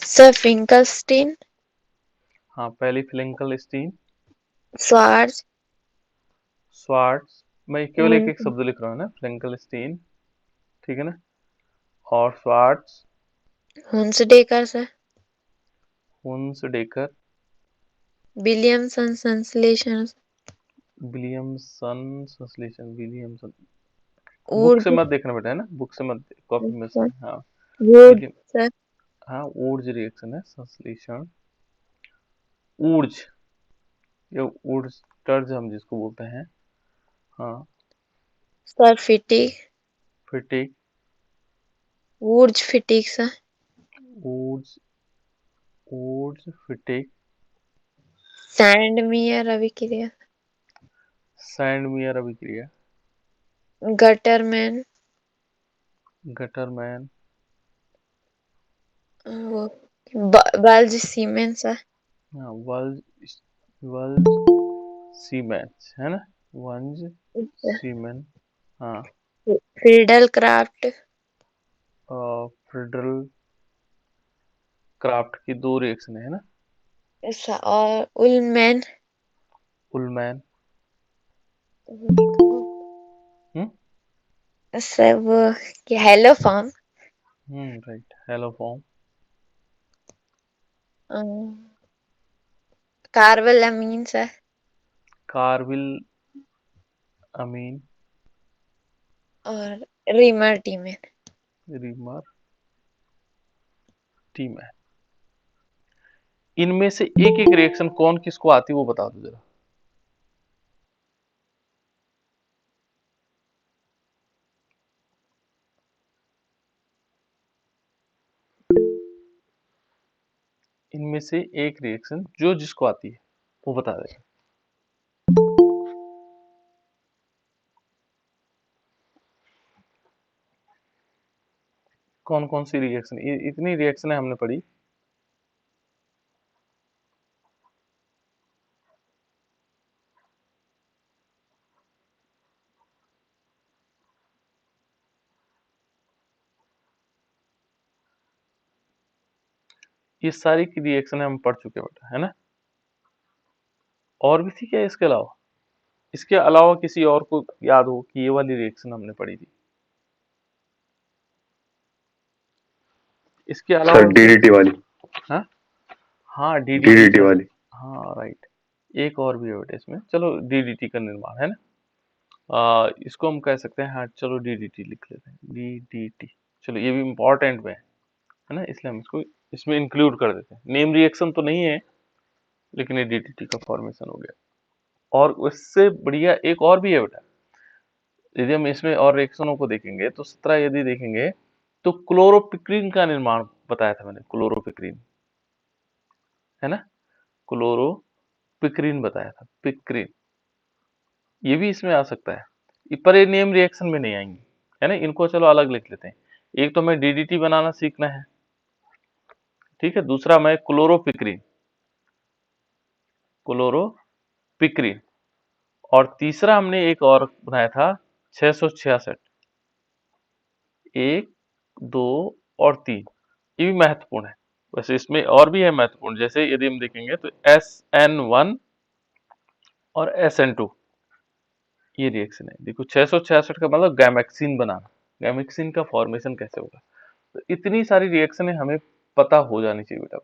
Sir Finkelstein, हाँ, पहली Finkelstein. स्वार्ज, Swarts. मैं केवल एक एक शब्द लिख रहा हूँ ना, फिंकलस्टीन, ठीक है ना, और स्वार्ट्स। हुंसडेकर सर, हुंसडेकर। विलियमसन संश्लेषण, विलियमसन संश्लेषण, विलियमसन। बुक से ऊर्ज, मत देखना बेटा, है ना, बुक से मत, कॉपी में से, हाँ। Would William. सर, हाँ, ऊर्ज रिएक्शन है, संश्लेषण। ऊर्ज, या ऊर्ज टर्ज हम जिसको बोलते हैं। हाँ। Sir Fittig, Fittig. Wurtz Fittig sir, Wurtz, Wurtz Fittig. Sandmeyer अभिक्रिया, सैंडमियर अभिक्रिया। Gattermann, Gattermann. वो बल्ज सीमेंट सर, हाँ, वल्ज, वल्ज सीमेंट, है ना, वंज सीमेंट। हाँ। फ्रीडल क्राफ्ट, फ्रिडरल क्राफ्ट की दो रिएक्शन है ना। और उलमैन, उलमैन। हम्म। सर वो क्या haloform, right, haloform. Carbylamine sir, carbylamine. और रीमर टीमेन। रिमर टीमैन। इनमें से एक एक रिएक्शन कौन किसको आती है वो बता दो जरा। इनमें से एक रिएक्शन जो जिसको आती है वो बता देगा। कौन कौन सी रिएक्शन, इतनी रिएक्शन हमने पढ़ी। ये सारी की रिएक्शन हम पढ़ चुके बेटा, है ना। और भी थी क्या इसके अलावा? इसके अलावा किसी और को याद हो कि ये वाली रिएक्शन हमने पढ़ी थी? इसके सर अलावा भी। डीडीटी वाली। हाँ, हाँ डीडीटी डीडीटी सर। वाली। हाँ राइट। एक और भी है बेटा इसमें, चलो डीडीटी का निर्माण, है ना। इसको हम कह सकते हैं, हाँ चलो डीडीटी लिख लेते हैं, डीडीटी। चलो ये भी इम्पोर्टेंट में है ना, इसलिए हम इसको इसमें इंक्लूड कर देते हैं। नेम रिएक्शन तो नहीं है, लेकिन ये डीडीटी का फॉर्मेशन हो गया। और उससे बढ़िया एक और भी है बेटा। यदि हम इसमें और रिएक्शनों को देखेंगे तो 17 यदि देखेंगे तो क्लोरोपिक्रीन का निर्माण बताया था मैंने, क्लोरोपिक्रीन, है ना, क्लोरोपिक्रीन बताया था, पिक्रीन। ये भी इसमें आ सकता है, पर ये नेम रिएक्शन में नहीं आएंगे, है ना, इनको चलो अलग लिख लेते हैं। एक तो हमें डीडीटी बनाना सीखना है, ठीक है, दूसरा हमें क्लोरोपिक्रीन, क्लोरोपिक्रीन, और तीसरा हमने एक और बनाया था 666, एक, दो और तीन। ये भी महत्वपूर्ण है। वैसे इसमें और भी है महत्वपूर्ण, जैसे यदि हम देखेंगे तो SN1 और SN2, ये रिएक्शन है। देखो 666 का मतलब गैमेक्सिन बनाना, गैमेक्सिन का फॉर्मेशन कैसे होगा। तो इतनी सारी रिएक्शन हमें पता हो जानी चाहिए बेटा,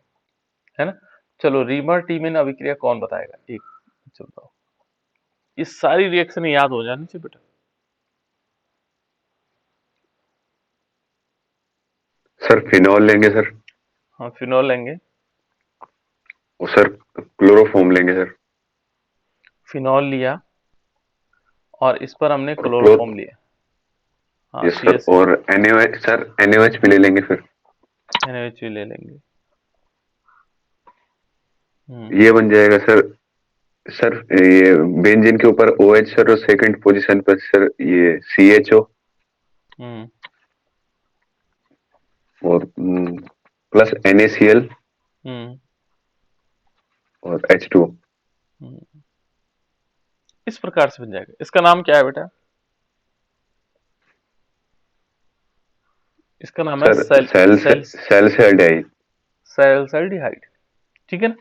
है ना। चलो रीमर टीमेन अभिक्रिया कौन बताएगा, एक, चलो बताओ। ये सारी रिएक्शन याद हो जानी चाहिए बेटा। सर फिनॉल लेंगे सर। हाँ, फिनॉल लेंगे। और सर क्लोरोफॉर्म लेंगे सर। फिनॉल लिया, और इस पर हमने और क्लोर। क्लोरोफॉर्म लिया। हाँ, यस सी सर, एच थ्री और NaOH सर, NaOH भी ले लेंगे फिर। NaOH भी ले लेंगे। ये बन जाएगा सर। सर ये बेंजीन के ऊपर OH सर, और सेकंड पोजीशन पर सर ये CHO। हम्म। और प्लस NaCl हम्म। और H2O। हम्म। इस प्रकार से बन जाएगा। इसका नाम क्या है बेटा? इसका नाम है सर सेल, सेल से सेल्स, सेल से एल्डिहाइड। सैलसिल्डिहाइड, ठीक है ना,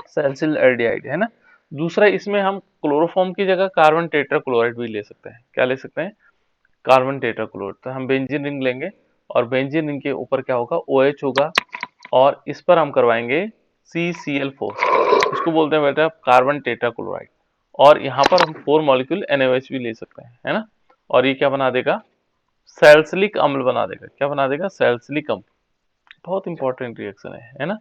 सैलसिल्डिहाइड है ना। दूसरा इसमें हम क्लोरोफॉर्म की जगह कार्बन टेट्राक्लोराइड भी ले सकते हैं। क्या ले सकते हैं? Carbon tetrachloride. तो हम बेंजीन रिंग लेंगे और बेंजीन रिंग के ऊपर क्या होगा? OH होगा और इस पर हम करवाएंगे CCl4, इसको बोलते हैं बेटा कार्बन टेट्राक्लोराइड। और यहाँ पर हम 4 मॉलिक्यूल NaOH भी ले सकते हैं, है ना। और ये क्या बना देगा? सैलसिलिक अम्ल बना देगा। क्या बना देगा? सैलसिलिक अम्ल। बहुत इंपॉर्टेंट रिएक्शन है ना।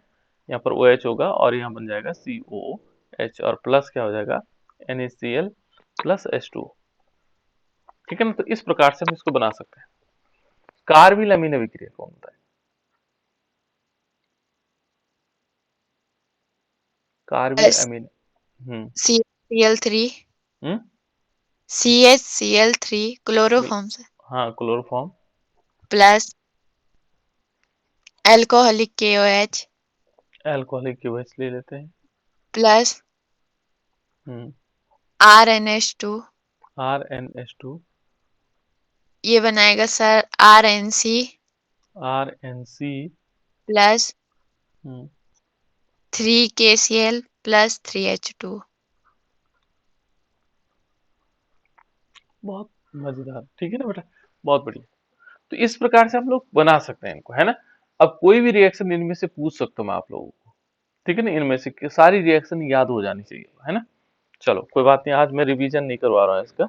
यहाँ पर OH होगा और यहाँ बन जाएगा COOH और प्लस क्या हो जाएगा? NaCl प्लस H2O, ठीक है ना। तो इस प्रकार से हम इसको बना सकते हैं। कार्बिल अमीन अभिक्रिया कौन होता है? कार्बिल प्लस अमीन। हम्म CHCl3 हम्म CHCl3 क्लोरोफॉर्म से हाँ, chloroform. Plus alcoholic KOH alcoholic OH ले लेते हैं। प्लस हम्म RnH2, RnH2, ये बनाएगा सर RnC RnC। प्लस हम्म 3KCl प्लस 3H2। बहुत मजेदार, ठीक है ना बेटा, बहुत बढ़िया। तो इस प्रकार से हम लोग बना सकते हैं इनको, है ना। अब कोई भी रिएक्शन इनमें से पूछ सकता हूँ मैं आप लोगों को, ठीक है ना। इनमें से सारी रिएक्शन याद हो जानी चाहिए, है ना। चलो कोई बात नहीं, आज मैं रिवीजन नहीं करवा रहा हूँ इसका।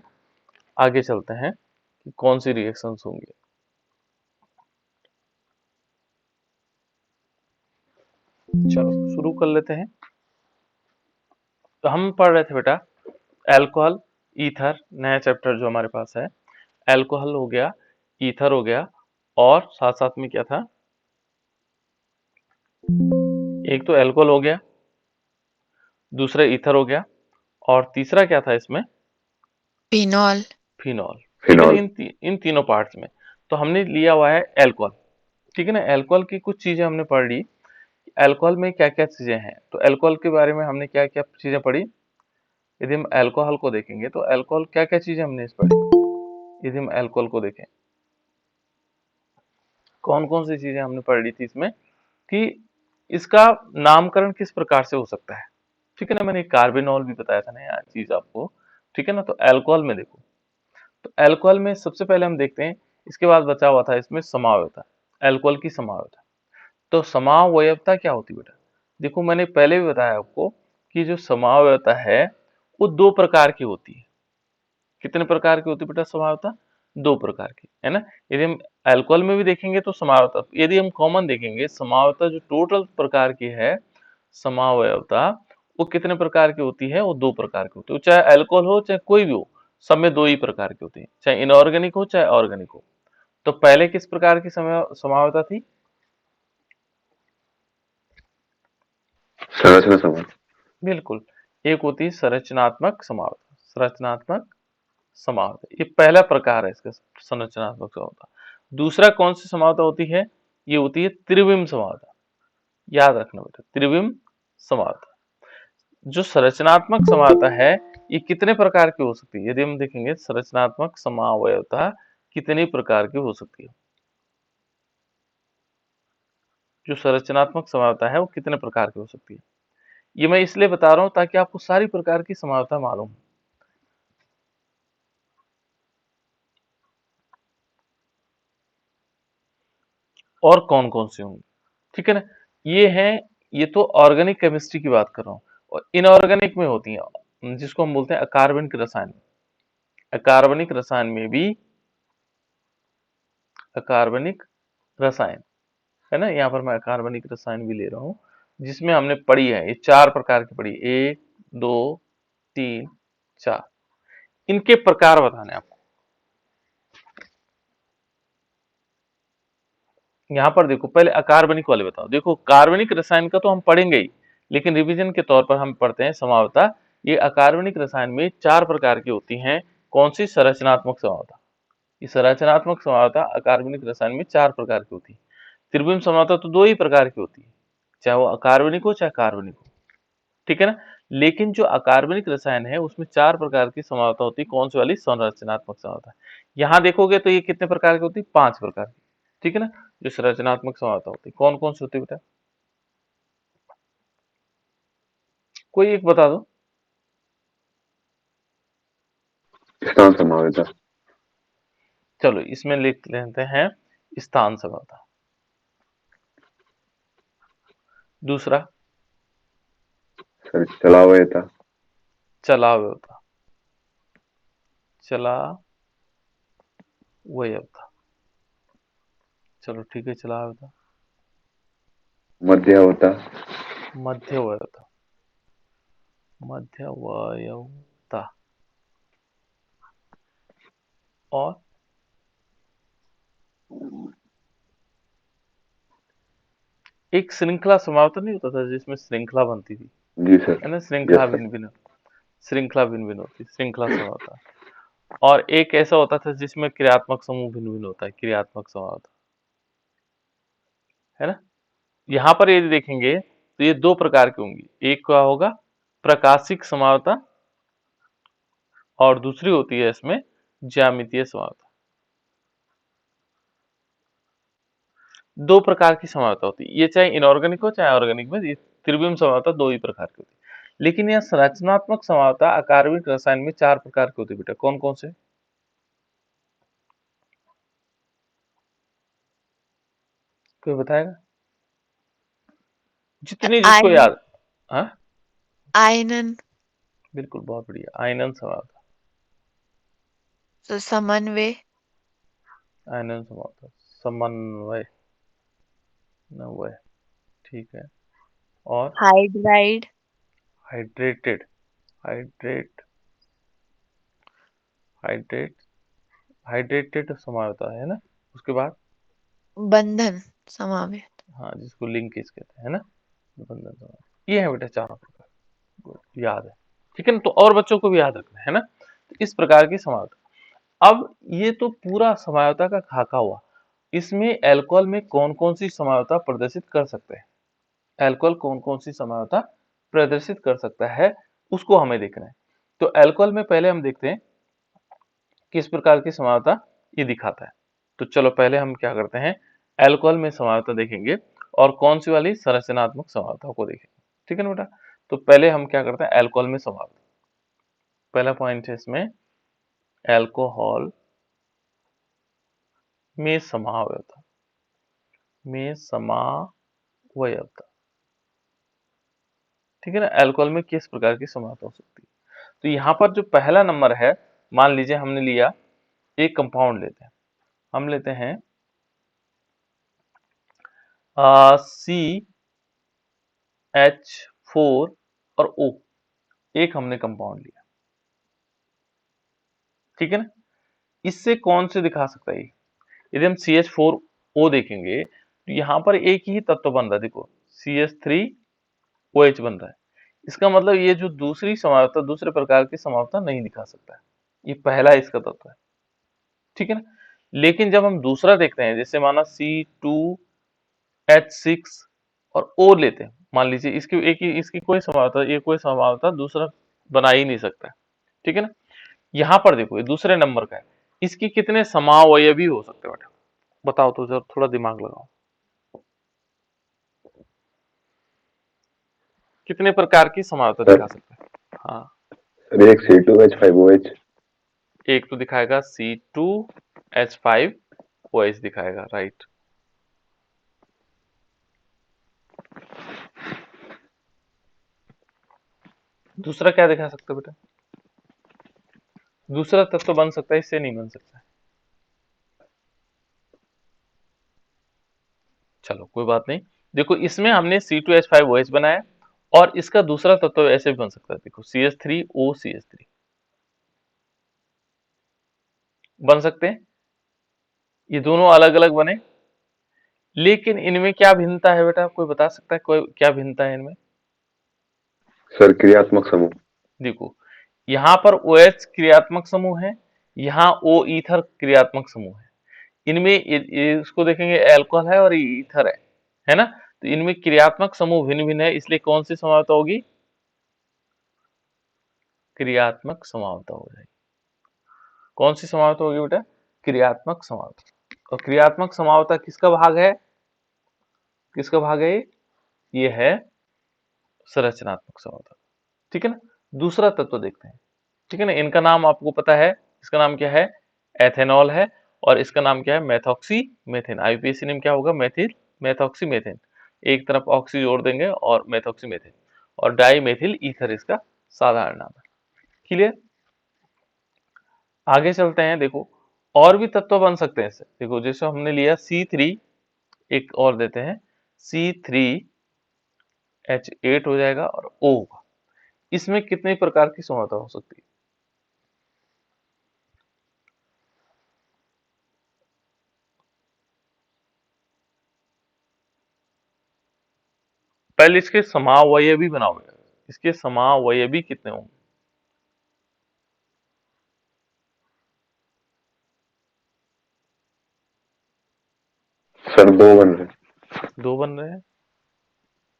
आगे चलते हैं कि कौन सी रिएक्शंस होंगी। चलो शुरू कर लेते हैं। तो हम पढ़ रहे थे बेटा अल्कोहल, ईथर, नया चैप्टर जो हमारे पास है। अल्कोहल हो गया, ईथर हो गया, और साथ साथ में क्या था? एक तो अल्कोहल हो गया, दूसरा ईथर हो गया, और तीसरा क्या था इसमें? फिनॉल। फिनॉल, ठीक है ना। फिनॉल। इन तीनों पार्ट्स में तो हमने लिया हुआ है अल्कोहल, ठीक है ना। अल्कोहल की कुछ चीजें हमने पढ़ ली। अल्कोहल में क्या क्या चीजें हैं, तो अल्कोहल के बारे में हमने क्या क्या चीजें पढ़ी। यदि हम अल्कोहल को देखेंगे तो अल्कोहल क्या क्या चीजें हमने इस पढ़ी। यदि हम अल्कोहल को देखें, कौन कौन सी चीजें हमने पढ़ ली थी इसमें, कि इसका नामकरण किस प्रकार से हो सकता है, ठीक है ना। मैंने कार्बिनॉल भी बताया था ना यार चीज आपको, ठीक है ना। तो अल्कोहल में देखो, तो अल्कोहल में सबसे पहले हम देखते हैं, इसके बाद बचा हुआ था इसमें समावयवता, अल्कोहल की समावयवता। तो समावयवता क्या होती है बेटा? देखो मैंने पहले भी बताया आपको कि जो समावयवता है वो 2 प्रकार की होती है। कितने प्रकार की होती है बेटा समावयवता? 2 प्रकार की, है ना। यदि हम अल्कोहल में भी देखेंगे तो समावयवता, यदि हम कॉमन देखेंगे समावयवता जो टोटल प्रकार की है समावयवता, वो कितने प्रकार की होती है? वो 2 प्रकार की होती है। चाहे अल्कोहल हो चाहे कोई भी हो, सब में 2 ही प्रकार की होती है, चाहे इनऑर्गेनिक हो चाहे ऑर्गेनिक हो। तो पहले किस प्रकार की समावयवता थी? संरचना समान। बिल्कुल, एक होती है संरचनात्मक समावयवता। संरचनात्मक समावयवता ये पहला प्रकार है इसका, संरचनात्मक समावयवता। दूसरा कौन सी समावयवता होती है? ये होती है त्रिविम समावयवता। याद रखना बेटा, त्रिविम समावयवता। जो संरचनात्मक समावयवता है ये कितने प्रकार की हो सकती है? यदि हम देखेंगे संरचनात्मक समावयवता कितने प्रकार की हो सकती है। जो संरचनात्मक समावयवता है वो कितने प्रकार की हो सकती है, ये मैं इसलिए बता रहा हूं ताकि आपको सारी प्रकार की समावयवता मालूम हो। और कौन कौन सी होंगी, ठीक है ना। ये है, ये तो ऑर्गेनिक केमिस्ट्री की बात कर रहा हूँ। और इनऑर्गेनिक में होती है जिसको हम बोलते हैं अकार्बनिक रसायन। अकार्बनिक रसायन में भी, अकार्बनिक रसायन, है ना। यहाँ पर मैं अकार्बनिक रसायन भी ले रहा हूँ, जिसमें हमने पढ़ी है ये 4 प्रकार की पढ़ी, 1 2 3 4। इनके प्रकार बताने आपको। यहाँ पर देखो, पहले अकार्बनिक वाले बताओ। देखो कार्बनिक रसायन का तो हम पढ़ेंगे ही, लेकिन रिवीजन के तौर पर हम पढ़ते हैं समावयवता। ये अकार्बनिक रसायन में 4 प्रकार की होती हैं। कौन सी? संरचनात्मक समावयवता। ये संरचनात्मक समावयवता अकार्बनिक रसायन में 4 प्रकार की होती है। त्रिविम समावयवता तो 2 ही प्रकार की होती है, चाहे वो अकार्बनिक हो चाहे कार्बनिक हो, ठीक है ना। लेकिन जो अकार्बनिक रसायन है उसमें 4 प्रकार की समावयवता होती है। कौन सी वाली? संरचनात्मक समावयवता। यहाँ देखोगे तो ये कितने प्रकार की होती है? 5 प्रकार की, ठीक है ना। जो संरचनात्मक समावयवता होती है कौन कौन सी होती है बेटा? कोई एक बता दो। स्थान समावेता। चलो इसमें लिख लेते हैं स्थान समावता। दूसरा सर चलावयता। चलावयता। चला वयवता। चलो ठीक है, चलावयता। मध्यवता। मध्यवयवता। मध्यवयवता। और एक श्रृंखला समावता नहीं होता था जिसमें श्रृंखला बनती थी, जी सर। है ना? Yes sir. श्रृंखला भिन्न भिन्न होती, श्रृंखला समावता। और एक ऐसा होता था जिसमें क्रियात्मक समूह भिन्न भिन्न होता है, क्रियात्मक समावता, है ना? यहाँ पर यदि देखेंगे तो ये दो प्रकार की होंगी। एक क्या होगा, प्रकाशिक समावता, और दूसरी होती है इसमें ज्यामितीय समावता। दो प्रकार की समावता होती है, ये चाहे इनऑर्गेनिक हो चाहे ऑर्गेनिक में, ये त्रिविम समावता दो ही प्रकार की होती है। लेकिन यह संरचनात्मक समावता अकार्बनिक रसायन में चार प्रकार की होती है बेटा। कौन कौन से? कोई बताएगा? जितनी जिसको आयन, याद। हाँ, आयनन, बिल्कुल, बहुत बढ़िया। आयनन समावता। समन्वय, आयनन समावता, समन्वय, नवय, ठीक है। और hydride, hydrated, hydrate, hydrate, hydrated समावता है ना। उसके बाद बंधन समावेश। हाँ, जिसको लिंकेज कहते हैं ना, बंधन समावता। ये है बेटा चारों प्रकार, याद है, ठीक है ना? तो और बच्चों को भी याद रखना है ना। तो इस प्रकार की समावता। अब ये तो पूरा समावता का खाका हुआ। इसमें एल्कोहल में कौन कौन सी समावता प्रदर्शित कर सकते हैं? एल्कोहल कौन कौन सी समावता प्रदर्शित कर सकता है, उसको हमें देखना है। तो एल्कोहल में पहले हम देखते हैं किस प्रकार की समावता ये दिखाता है। तो चलो पहले हम क्या करते हैं, एल्कोहल में समावता देखेंगे और कौन सी वाली, संरचनात्मक समावता को देखेंगे, ठीक है ना बेटा? तो पहले हम क्या करते हैं, एल्कोहल में समावता। पहला पॉइंट है इसमें, एल्कोहल में समावता, में समावयवता, ठीक है ना? एल्कोहल में किस प्रकार की समावता हो सकती है? तो यहाँ पर जो पहला नंबर है, मान लीजिए हमने लिया एक कंपाउंड लेते हैं, हम लेते हैं CH4 और O, एक हमने कंपाउंड लिया, ठीक है ना? इससे कौन से दिखा सकता है ये? यदि हम CH4O देखेंगे तो यहाँ पर एक ही तत्व बन रहा है, देखो CH3OH बन रहा है। इसका मतलब ये जो दूसरी समावता, दूसरे प्रकार की समावता नहीं दिखा सकता है, ये पहला इसका तत्व है, ठीक है ना? लेकिन जब हम दूसरा देखते हैं, जैसे माना C2H6 और O लेते हैं, मान लीजिए इसकी एक ही, इसकी कोई समावता, ये कोई समावता दूसरा बना ही नहीं सकता है, ठीक है ना? यहाँ पर देखो ये दूसरे नंबर का है, इसकी कितने समावयवी हो सकते हैं बेटा? बताओ तो जरा, थोड़ा दिमाग लगाओ, कितने प्रकार की समावता सर दिखा सकते हैं? हाँ, सर एक C2H5OH। एक तो दिखाएगा C2H5OH दिखाएगा, राइट। दूसरा क्या दिखा सकते हो बेटा? दूसरा तत्व बन सकता है, इससे नहीं बन सकता। चलो कोई बात नहीं, देखो इसमें हमने C2H5OH बनाया, और इसका दूसरा तत्व ऐसे भी बन सकता है, देखो CH3OCH3 बन सकते हैं, ये दोनों अलग अलग बने। लेकिन इनमें क्या भिन्नता है बेटा, कोई बता सकता है, कोई क्या भिन्नता है इनमें? सर क्रियात्मक समूह। देखो यहाँ पर OH क्रियात्मक समूह है, यहाँ O ईथर क्रियात्मक समूह है। इनमें ये इसको देखेंगे, एल्कोहल है और ये ईथर है ना? तो इनमें क्रियात्मक समूह भिन्न भिन्न है, इसलिए कौन सी समावता होगी? क्रियात्मक समावता हो जाएगी। कौन सी समावता होगी बेटा? क्रियात्मक समावता। और क्रियात्मक समावता किसका भाग है? किसका भाग है ये है संरचनात्मक समावता। ठीक है ना। दूसरा तत्व देखते हैं, ठीक है ना। इनका नाम आपको पता है, इसका नाम क्या है, एथेनॉल है, और इसका नाम क्या है, मेथॉक्सी मेथेन। आईयूपीएसी नेम क्या होगा, मेथिल मेथॉक्सी मेथेन। एक तरफ ऑक्सी जोड़ देंगे और मेथॉक्सी मेथेन, और डाई मेथिल ईथर इसका साधारण नाम है। क्लियर। आगे चलते हैं, देखो और भी तत्व बन सकते हैं इससे। देखो जैसे हमने लिया C3, एक और देते हैं C3H8 हो जाएगा और O होगा। इसमें कितने प्रकार की समानता हो सकती है। पहले इसके समावयवी बनाओ, इसके समावयवी कितने होंगे। सर 2 बन रहे। 2 बन रहे हैं,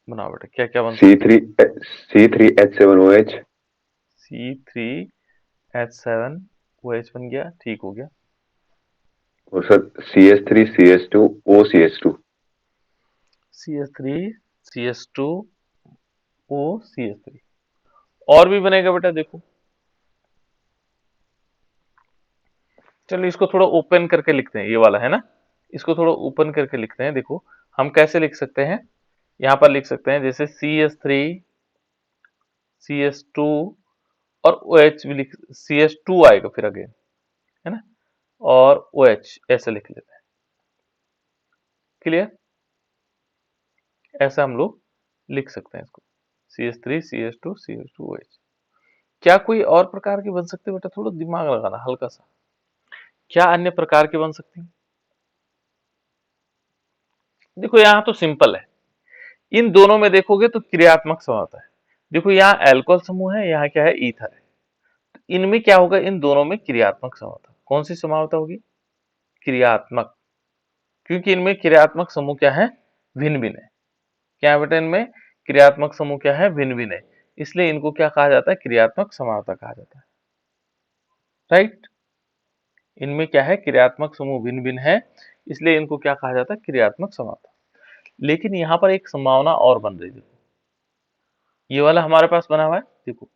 बनाओ बेटा, क्या क्या बन सी सकते हैं। Three C3H7OH। C3H7OH बन गया, ठीक हो गया। और सर CH3CH2OCH2। CH3CH2OCH3 और भी बनेगा बेटा, देखो चलो इसको थोड़ा ओपन करके लिखते हैं, ये वाला है ना, इसको थोड़ा ओपन करके लिखते हैं। देखो हम कैसे लिख सकते हैं, यहाँ पर लिख सकते हैं जैसे CH3CH2 और OH भी लिख, CH2 आएगा फिर अगेन, है ना, और OH ऐसे लिख लेते हैं। क्लियर, ऐसा हम लोग लिख सकते हैं इसको, CH3CH2CH2OH। क्या कोई और प्रकार की बन सकती है बेटा, थोड़ा दिमाग लगाना हल्का सा, क्या अन्य प्रकार की बन सकती है। देखो यहाँ तो सिंपल है, इन दोनों में देखोगे तो क्रियात्मक समानता है। देखो यहाँ एल्कोहल समूह है, यहाँ क्या है, ईथर है। तो इनमें क्या होगा, इन दोनों में क्रियात्मक समानता। कौन सी समानता होगी, क्रियात्मक, क्योंकि इनमें क्रियात्मक समूह क्या है, भिन्न भिन्न है। क्या है बेटा, इनमें क्रियात्मक समूह क्या है, भिन्न भिन्न है, इसलिए इनको क्या कहा जाता है, क्रियात्मक समानता कहा जाता है। राइट, इनमें क्या है, क्रियात्मक समूह भिन्न भिन्न है, इसलिए इनको क्या कहा जाता है, क्रियात्मक समानता। लेकिन यहाँ पर एक संभावना और बन रही है, देखो ये वाला हमारे पास बना हुआ है। देखो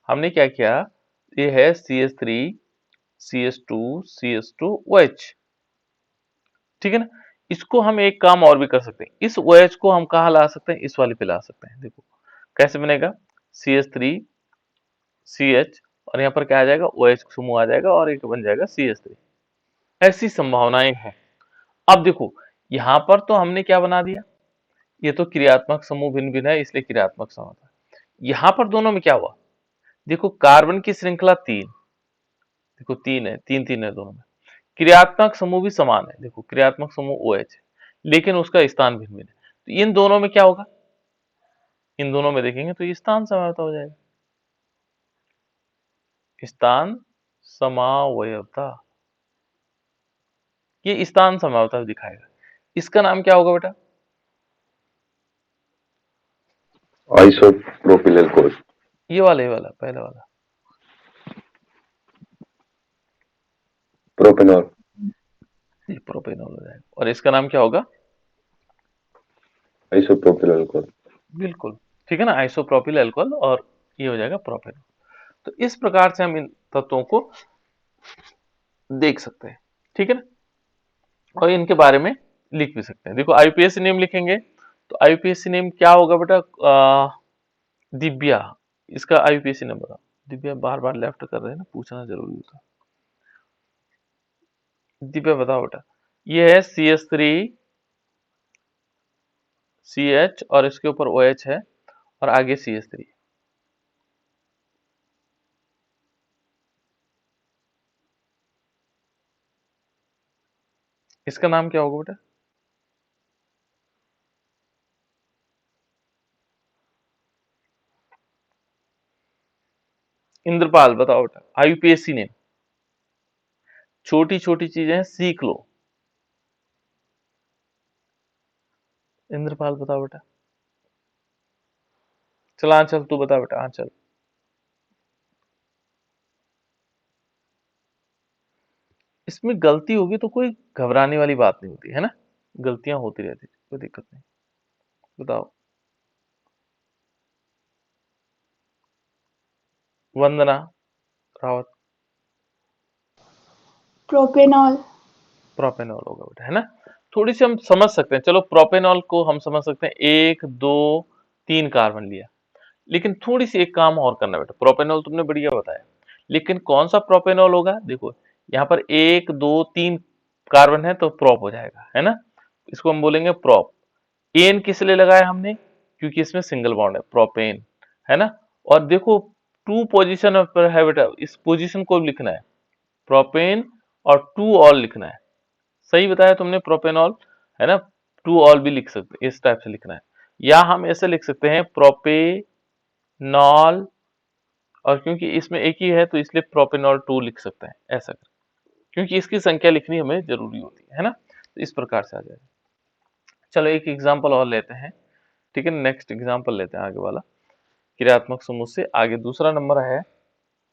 हमने क्या किया, ये है CH3CH2CH2OH, ठीक है ना। इसको हम एक काम और भी कर सकते हैं, इस OH को हम कहा ला सकते हैं, इस वाले पे ला सकते हैं। देखो कैसे बनेगा, CH3CH और यहाँ पर क्या आ जाएगा, OH समूह आ जाएगा और एक बन जाएगा CH3। ऐसी संभावनाएं हैं। अब देखो यहाँ पर तो हमने क्या बना दिया, ये तो क्रियात्मक समूह भिन्न भिन्न है, इसलिए क्रियात्मक समानता। यहाँ पर दोनों में क्या हुआ, देखो कार्बन की श्रृंखला 3, देखो 3 है, 3 3 है दोनों में। क्रियात्मक समूह भी समान है, देखो क्रियात्मक समूह OH है, लेकिन उसका स्थान भिन्न भिन्न है। तो इन दोनों में क्या होगा, इन दोनों में देखेंगे तो स्थान समझौता हो जाएगा, स्थान समावयवता, ये स्थान समझौता दिखाएगा। इसका नाम क्या होगा बेटा, आइसोप्रोपिल अल्कोहल। ये वाला पहले वाला, प्रोपेनॉल। ये प्रोपेनॉल हो जाएगा, और इसका नाम क्या होगा, आइसोप्रोपिल अल्कोहल। बिल्कुल ठीक है ना, आइसोप्रोपिल अल्कोहल, और ये हो जाएगा प्रोपेनॉल। तो इस प्रकार से हम इन तत्वों को देख सकते हैं, ठीक है ना, और इनके बारे में लिख भी सकते हैं। देखो आईयूपीएसी नेम लिखेंगे, तो आईयूपीएसी नेम क्या होगा बेटा, दिव्या, इसका आईयूपीएसी नेम बताओ। दिव्या बार बार लेफ्ट कर रहे हैं ना, पूछना जरूरी होता। दिव्या बताओ बेटा, ये है CH3CH और इसके ऊपर OH है और आगे CH3, इसका नाम क्या होगा बेटा, इंद्रपाल बताओ बेटा, आईयूपीएसी नेम, छोटी छोटी चीजें सीख लो। इंद्रपाल बताओ बेटा, चल आंचल तू बता बेटा, आंचल। इसमें गलती होगी तो कोई घबराने वाली बात नहीं होती है ना, गलतियां होती रहती, कोई दिक्कत नहीं, बताओ। वंदना रावत? प्रोपेनॉल। प्रोपेनॉल होगा बेटा, है ना। थोड़ी सी हम समझ सकते हैं, चलो प्रोपेनॉल को हम समझ सकते हैं, 1 2 3 कार्बन लिया, लेकिन थोड़ी सी एक काम और करना बेटा। प्रोपेनॉल तुमने बढ़िया बताया, लेकिन कौन सा प्रोपेनॉल होगा? देखो यहाँ पर 1 2 3 कार्बन है तो प्रोप हो जाएगा, है ना। इसको हम बोलेंगे प्रोप। एन किस लिए लगाया हमने? क्योंकि इसमें सिंगल बॉन्ड है, प्रोपेन, है ना। और देखो 2 पोजीशन पर है बेटा, इस पोजीशन को लिखना है प्रोपेन, और 2 ऑल लिखना है। सही बताया तुमने, प्रोपेनॉल, है ना। 2 ऑल भी लिख सकते हैं, इस टाइप से लिखना है। या हम ऐसे लिख सकते हैं प्रोपेनॉल, और क्योंकि इसमें एक ही है तो इसलिए प्रोपेनॉल 2 लिख सकते हैं, ऐसा कर, क्योंकि इसकी संख्या लिखनी हमें जरूरी होती है ना। तो इस प्रकार से आ जाएगा। चलो एक एग्जांपल और लेते हैं, ठीक है। नेक्स्ट एग्जांपल लेते हैं आगे वाला, क्रियात्मक समूह से आगे दूसरा नंबर है।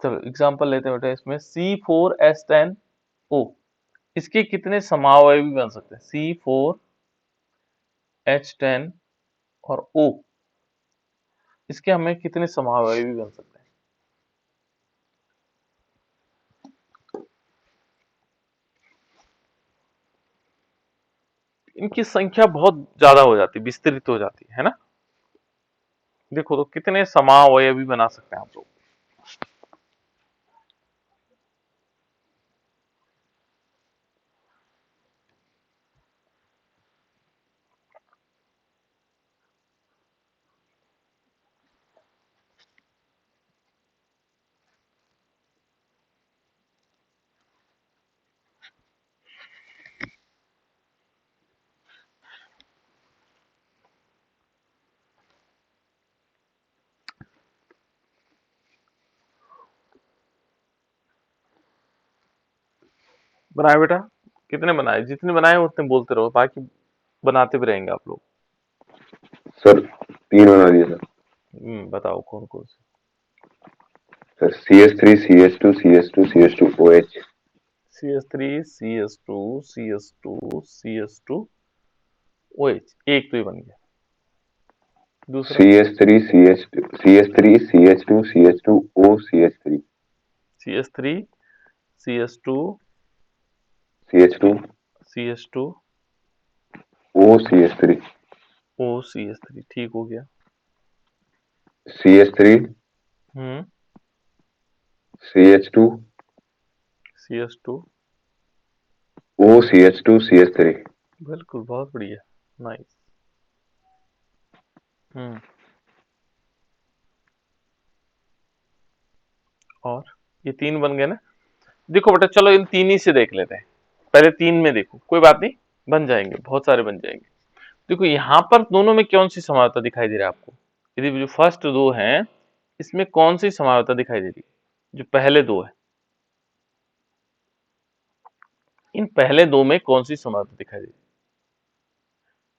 चलो एग्जांपल लेते हैं बेटा, इसमें C4H10O, इसके कितने समावयवी बन सकते हैं? C4H10 और O, इसके हमें कितने समावयवी बन सकते हैं? इनकी संख्या बहुत ज्यादा हो जाती है, विस्तृत हो जाती है ना। देखो तो कितने समावयवी बना सकते हैं आप लोग? बनाए बेटा, कितने बनाए? जितने बनाए उतने बोलते रहो, बाकी बनाते भी रहेंगे आप लोग। सर 3 बना दिया सर। बताओ कौन कौन से? Sir CH3 CH2 CH2 CH2 OH। CH3 CH2 CH2 CH2 OH, एक तो ही बन गया। दूसरा CH3 CH2 CH3 CH2 CH2 O CH3 CH3 CH2 CH2 CH2 O CH3 O CH3, ठीक हो गया। CH3 हम्म CH2 CH2 O CH2 CH3। बिल्कुल, बहुत बढ़िया, नाइस। और ये 3 बन गए ना। देखो बेटा, चलो इन 3 ही से देख लेते हैं। पहले 3 में देखो, कोई बात नहीं, बन जाएंगे, बहुत सारे बन जाएंगे। देखो यहाँ पर दोनों में कौन सी समानता दिखाई दे रहा है आपको? यदि जो फर्स्ट 2 हैं, इसमें कौन सी समानता दिखाई दे रही है? जो पहले 2 है, इन पहले 2 में कौन सी समानता दिखाई दे रही है?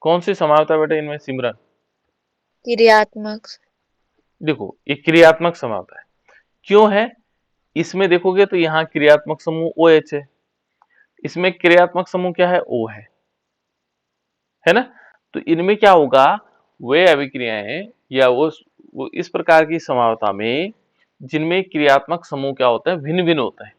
कौन सी समानता बेटा इनमें सिमरन? क्रियात्मक। देखो ये क्रियात्मक समानता है। क्यों है? इसमें देखोगे तो यहाँ क्रियात्मक समूह OH है, इसमें क्रियात्मक समूह क्या है? O है ना। तो इनमें क्या होगा, वे अभिक्रियाएं या वो इस प्रकार की समानता में जिनमें क्रियात्मक समूह क्या होता है? भिन्न भिन्न होता है।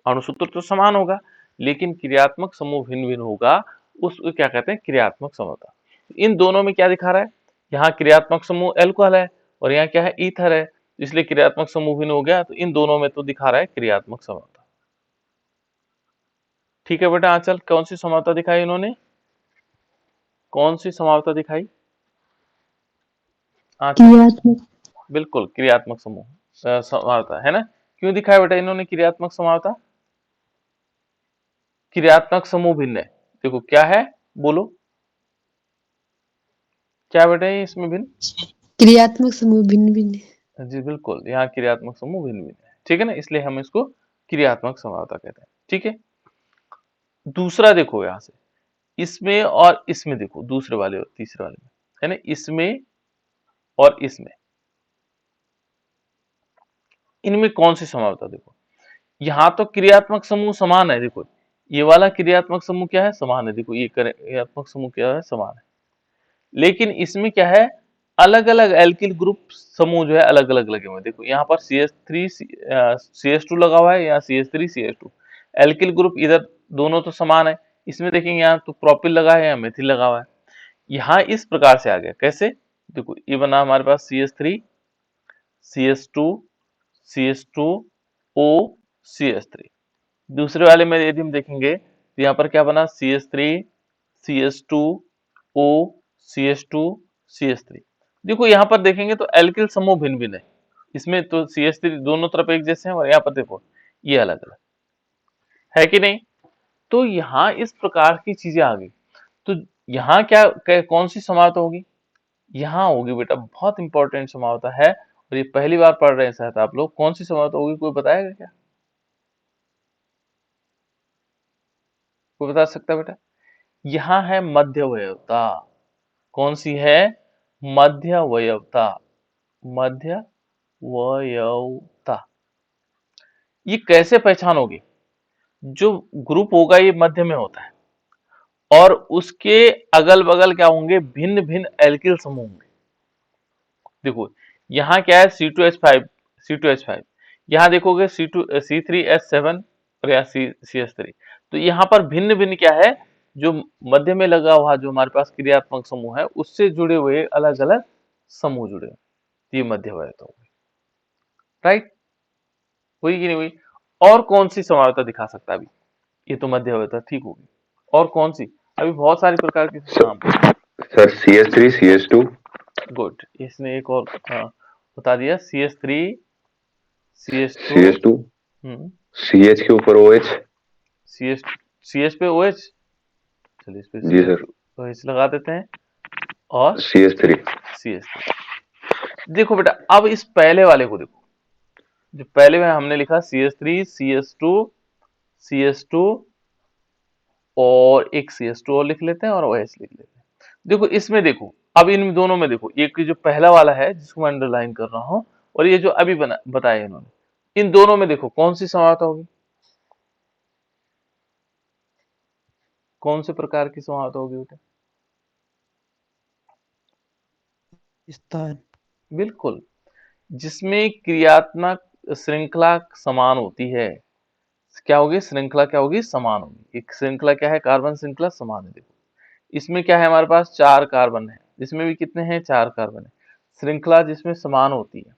अणुसूत्र तो समान होगा, लेकिन क्रियात्मक समूह भिन्न भिन्न होगा, उसको क्या कहते हैं? क्रियात्मक समता। इन दोनों में क्या दिखा रहा है? यहाँ क्रियात्मक समूह एल्कोहल है और यहाँ क्या है? ईथर है, इसलिए क्रियात्मक समूह भिन्न हो गया। तो इन दोनों में तो दिखा रहा है क्रियात्मक समता। ठीक है बेटा, आंचल कौन सी समानता दिखाई इन्होंने? कौन सी समानता दिखाई? क्रियात्मक। बिल्कुल, क्रियात्मक समूह समानता, है ना। क्यों दिखाया बेटा इन्होंने क्रियात्मक समानता? क्रियात्मक समूह भिन्न है। देखो क्या है, बोलो क्या बेटा है इसमें भिन्न? क्रियात्मक समूह भिन्न भिन्न है। जी बिल्कुल, यहाँ क्रियात्मक समूह भिन्न भिन्न है, ठीक है ना, इसलिए हम इसको क्रियात्मक समानता कहते हैं। ठीक है, दूसरा देखो यहाँ से, इसमें और इसमें देखो, दूसरे वाले और तीसरे वाले में, है ना, इसमें और इसमें, इनमें कौन सी समानता? देखो यहाँ तो क्रियात्मक समूह समान है। देखो ये वाला क्रियात्मक समूह क्या है? समान है। देखो ये क्रियात्मक समूह क्या है? समान है। लेकिन इसमें क्या है? अलग अलग एल्किल ग्रुप समूह जो है अलग अलग लगे हुए हैं। देखो यहाँ पर CH3 CH2 लगा हुआ है, यहाँ CH3 CH2। एल्किल ग्रुप इधर दोनों तो समान है, इसमें देखेंगे यहाँ तो प्रोपिल लगा है, यहाँ मेथिल लगा हुआ है। यहाँ इस प्रकार से आ गया, कैसे? देखो ये बना हमारे पास CH3 CH2 CH2O CH3। दूसरे वाले में यदि हम देखेंगे तो यहाँ पर क्या बना, CH3 CH2O CH2 CH3। देखो यहाँ पर देखेंगे तो एल्किल समूह भिन्न भिन्न है, इसमें तो CH3 दोनों तरफ एक जैसे हैं और यहाँ पर देखो ये अलग अलग है कि नहीं। तो यहाँ इस प्रकार की चीजें आ गई। तो यहाँ कौन सी समानता होगी? यहाँ होगी बेटा, बहुत इंपॉर्टेंट समानता है और ये पहली बार पढ़ रहे हैं शायद आप लोग। कौन सी समानता होगी, कोई बताएगा क्या? कोई बता सकता है बेटा? यहाँ है मध्यवयवता। कौन सी है? मध्यवयवता। मध्यवयवता। ये कैसे पहचानोगे? जो ग्रुप होगा ये मध्य में होता है और उसके अगल बगल क्या होंगे, भिन्न भिन्न एल्किल समूह होंगे। देखो यहाँ क्या है, C2H5 यहाँ देखोगे C3H7 और यहाँ CH3। तो यहाँ पर भिन्न भिन्न क्या है, जो मध्य में लगा हुआ जो हमारे पास क्रियात्मक समूह है उससे जुड़े हुए अलग अलग समूह जुड़े हुए, ये मध्यवयवता होगी। राइट, हुई कि नहीं हुई? और कौन सी समानता दिखा सकता है अभी? ये तो मध्यवयवता ठीक होगी, और कौन सी? अभी बहुत सारी प्रकार की। हाँ सर CH3 CH2। गुड, इसने एक और बता दिया, CH3 CH2 CH2 CH के ऊपर OH। CH पे OH, चलिए इस पे जी सर। OH लगा देते हैं और CH3। देखो बेटा अब इस पहले वाले को देखो, जो पहले में हमने लिखा CH3 CH2 और एक CH2 और लिख लेते हैं और OH लिख लेते हैं। देखो इसमें देखो, अब इन दोनों में देखो, एक जो पहला वाला है जिसको मैं अंडरलाइन कर रहा हूं और ये जो अभी बताया इन्होंने, इन दोनों में देखो कौन सी समानता होगी, कौन से प्रकार की समानता होगी बेटा? स्थान। बिल्कुल, जिसमें क्रियात्मक श्रृंखला समान होती है। क्या होगी? श्रृंखला क्या होगी? समान होगी। एक श्रृंखला क्या है? कार्बन श्रृंखला समान है। देखो इसमें क्या है, हमारे पास 4 कार्बन है, इसमें भी कितने हैं? 4 कार्बन है। श्रृंखला जिसमें समान होती है,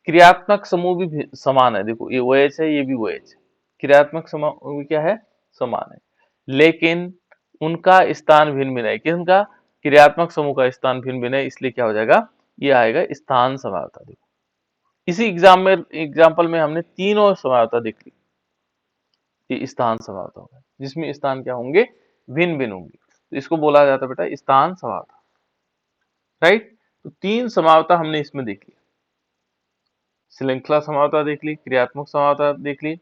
क्रियात्मक समूह भी समान है। देखो ये OH है, ये भी OH है, क्रियात्मक समूह भी क्या है? समान है, लेकिन उनका स्थान भिन्न भिन्न है। किसका? क्रियात्मक समूह का स्थान भिन्न भिन्न है, इसलिए क्या हो जाएगा, ये आएगा स्थान समानता। देखो इसी एग्जाम्पल में हमने तीनों समानता देख ली, ये स्थान समानता होगा, जिसमें स्थान क्या होंगे? भिन्न भिन्न होंगे, तो इसको बोला जाता है बेटा स्थान समानता। राइट, तो 3 समानता हमने इसमें देख ली, श्रृंखला समानता देख ली, क्रियात्मक समानता देख ली,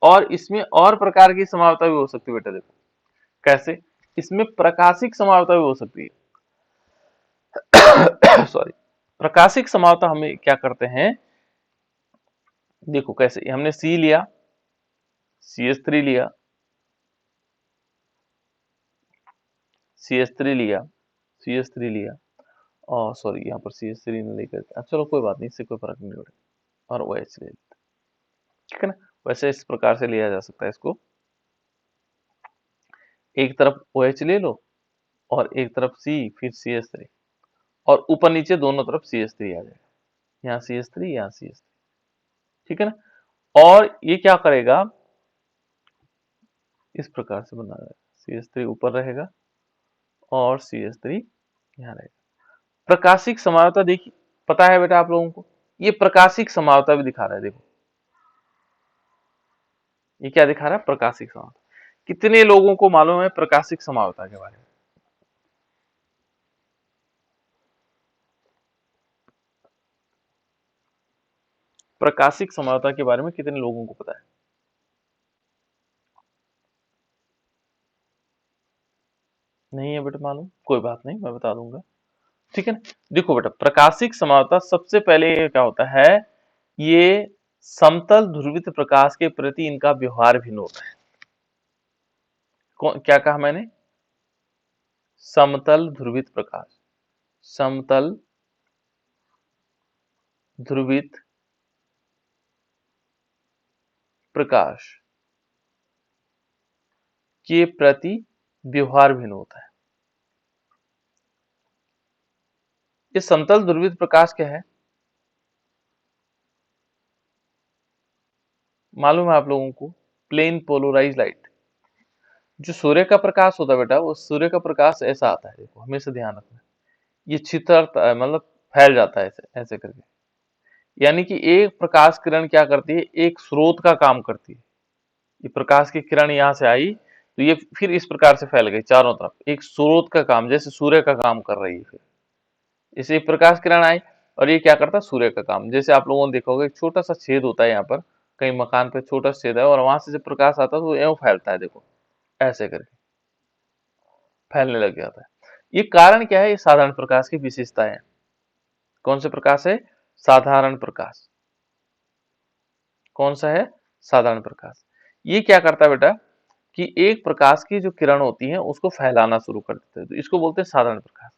और इसमें और प्रकार की समानता भी हो सकती है बेटा। देखो कैसे, इसमें प्रकाशिक समानता भी हो सकती है। सॉरी, प्रकाशिक समानता हमें क्या करते हैं, देखो कैसे, हमने C लिया, CH3 लिया, CH3 लिया, CH3 लिया, और सॉरी यहाँ पर CH3 ने लेकर, अब चलो कोई बात नहीं, इससे कोई फर्क नहीं पड़ेगा, और OH ले लेते, ठीक है ना। वैसे इस प्रकार से लिया जा सकता है इसको, एक तरफ OH ले लो और एक तरफ C, फिर CH3, और ऊपर नीचे दोनों तरफ CH3 आ जाएगा, यहाँ CH3 यहाँ CH3, ठीक है ना। और ये क्या करेगा, इस प्रकार से बना रहेगा, CH3 ऊपर रहेगा और CH3 यहाँ रहेगा। प्रकाशिक समानता देखिए, पता है बेटा आप लोगों को, ये प्रकाशिक समानता भी दिखा रहा है। देखो ये क्या दिखा रहा है? प्रकाशिक समानता। कितने लोगों को मालूम है प्रकाशिक समानता के बारे में? प्रकाशिक समानता के बारे में कितने लोगों को पता है? नहीं है बेटा मालूम, कोई बात नहीं, मैं बता दूंगा, ठीक है ना। देखो बेटा प्रकाशिक समानता, सबसे पहले ये क्या होता है, ये समतल ध्रुवित प्रकाश के प्रति इनका व्यवहार भिन्न होता है। क्या कहा मैंने? समतल ध्रुवित प्रकाश, समतल ध्रुवित प्रकाश के प्रति व्यवहार भिन्न होता है। ये समतल ध्रुवित प्रकाश क्या है? मालूम है आप लोगों को? Plane polarize light. जो सूर्य का प्रकाश होता है बेटा, वो सूर्य का प्रकाश ऐसा आता है, देखो हमेशा ध्यान रखना, ये छितरता है, मतलब फैल जाता है ऐसे ऐसे करके। यानी कि एक प्रकाश किरण क्या करती है, एक स्रोत का काम करती है। ये प्रकाश की किरण यहाँ से आई तो ये फिर इस प्रकार से फैल गई चारों तरफ, एक स्रोत का काम, जैसे सूर्य का काम कर रही है। फिर इसे प्रकाश किरण आई और ये क्या करता है, सूर्य का काम। जैसे आप लोगों ने देखा होगा एक छोटा सा छेद होता है यहाँ पर, कहीं मकान पे छोटा सा छेद है और वहां से जब प्रकाश आता है तो वो फैलता है, देखो ऐसे करके फैलने लग जाता है। ये कारण क्या है? ये साधारण प्रकाश की विशेषता है। कौन से प्रकाश है? साधारण प्रकाश। कौन सा है? साधारण प्रकाश। ये क्या करता है बेटा कि एक प्रकाश की जो किरण होती है उसको फैलाना शुरू कर देते हैं, तो इसको बोलते हैं साधारण प्रकाश।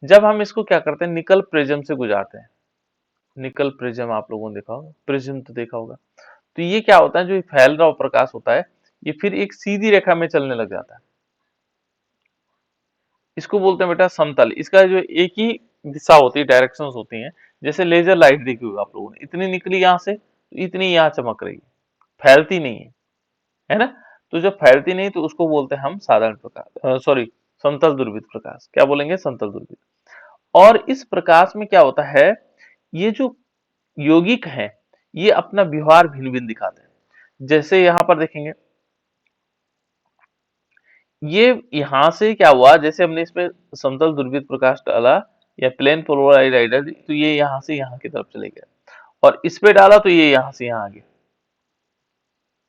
जब हम इसको क्या करते हैं, निकल प्रिज्म से गुजारते हैं। निकल प्रिज्म आप लोगों ने देखा होगा, प्रिज्म तो देखा होगा। तो ये क्या होता है, जो फैल रहा प्रकाश होता है ये फिर एक सीधी रेखा में चलने लग जाता है। इसको बोलते हैं बेटा समतल। इसका जो एक ही दिशा होती है, डायरेक्शंस होती हैं। जैसे लेजर लाइट देखी होगी आप लोगों ने, इतनी निकली यहाँ से तो इतनी यहाँ चमक रही है, फैलती नहीं है ना? तो जब फैलती नहीं तो उसको बोलते हैं हम साधारण प्रकाश, सॉरी समतल ध्रुवित प्रकाश। क्या बोलेंगे? समतल ध्रुवित। और इस प्रकाश में क्या होता है, ये जो यौगिक हैं ये अपना व्यवहार भिन्न भिन्न दिखाते हैं। जैसे यहाँ पर देखेंगे, ये यहां से क्या हुआ, जैसे हमने इसमें समतल ध्रुवित प्रकाश डाला या प्लेन पोलराइजर, तो ये यहां से यहाँ की तरफ चले गया, और इस पे डाला तो ये यहां से यहाँ आ गया।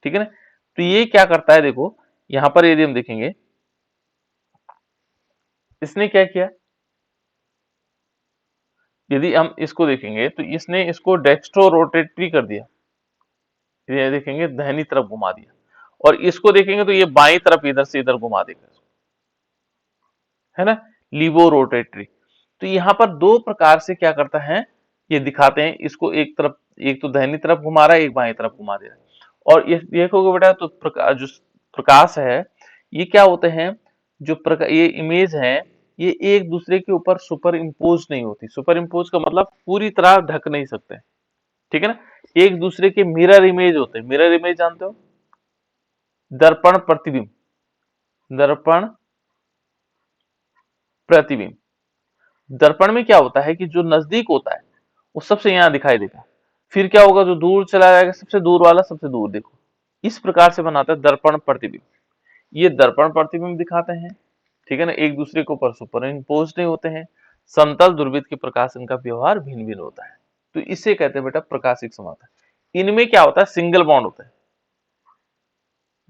ठीक है ना? तो ये क्या करता है, देखो यहां पर यदि हम देखेंगे, इसने क्या किया, यदि हम इसको देखेंगे तो इसने इसको डेक्स्ट्रो रोटेटरी कर दिया। ये देखेंगे दाहिनी तरफ घुमा दिया, और इसको देखेंगे तो ये बाईं तरफ इधर से इधर घुमा देगा, है ना? Levo rotatory. तो यहाँ पर दो प्रकार से क्या करता है, ये दिखाते हैं। इसको एक तरफ, एक तो दाहिनी तरफ घुमा रहा है, एक बाईं तरफ घुमा दे रहा है। और ये देखोगे बेटा, तो जो प्रकाश है ये क्या होते हैं, जो ये इमेज है ये एक दूसरे के ऊपर सुपर इम्पोज नहीं होती। सुपर इम्पोज का मतलब पूरी तरह ढक नहीं सकते, ठीक है ना? एक दूसरे के मिरर इमेज होते हैं। मिरर इमेज जानते हो? दर्पण प्रतिबिंब, दर्पण प्रतिबिंब। दर्पण में क्या होता है कि जो नजदीक होता है वो सबसे यहाँ दिखाई देगा, फिर क्या होगा, जो दूर चला जाएगा सबसे दूर वाला सबसे दूर। देखो इस प्रकार से बनाता है दर्पण प्रतिबिंब। ये दर्पण प्रतिबिंब दिखाते हैं, ठीक है ना? एक दूसरे के ऊपर सुपर इम्पोज नहीं होते हैं। समतल ध्रुवित के प्रकाश इनका व्यवहार भिन्न भिन्न होता है, तो इसे कहते हैं बेटा प्रकाशिक समावता। इनमें क्या होता है, सिंगल बॉन्ड होता है,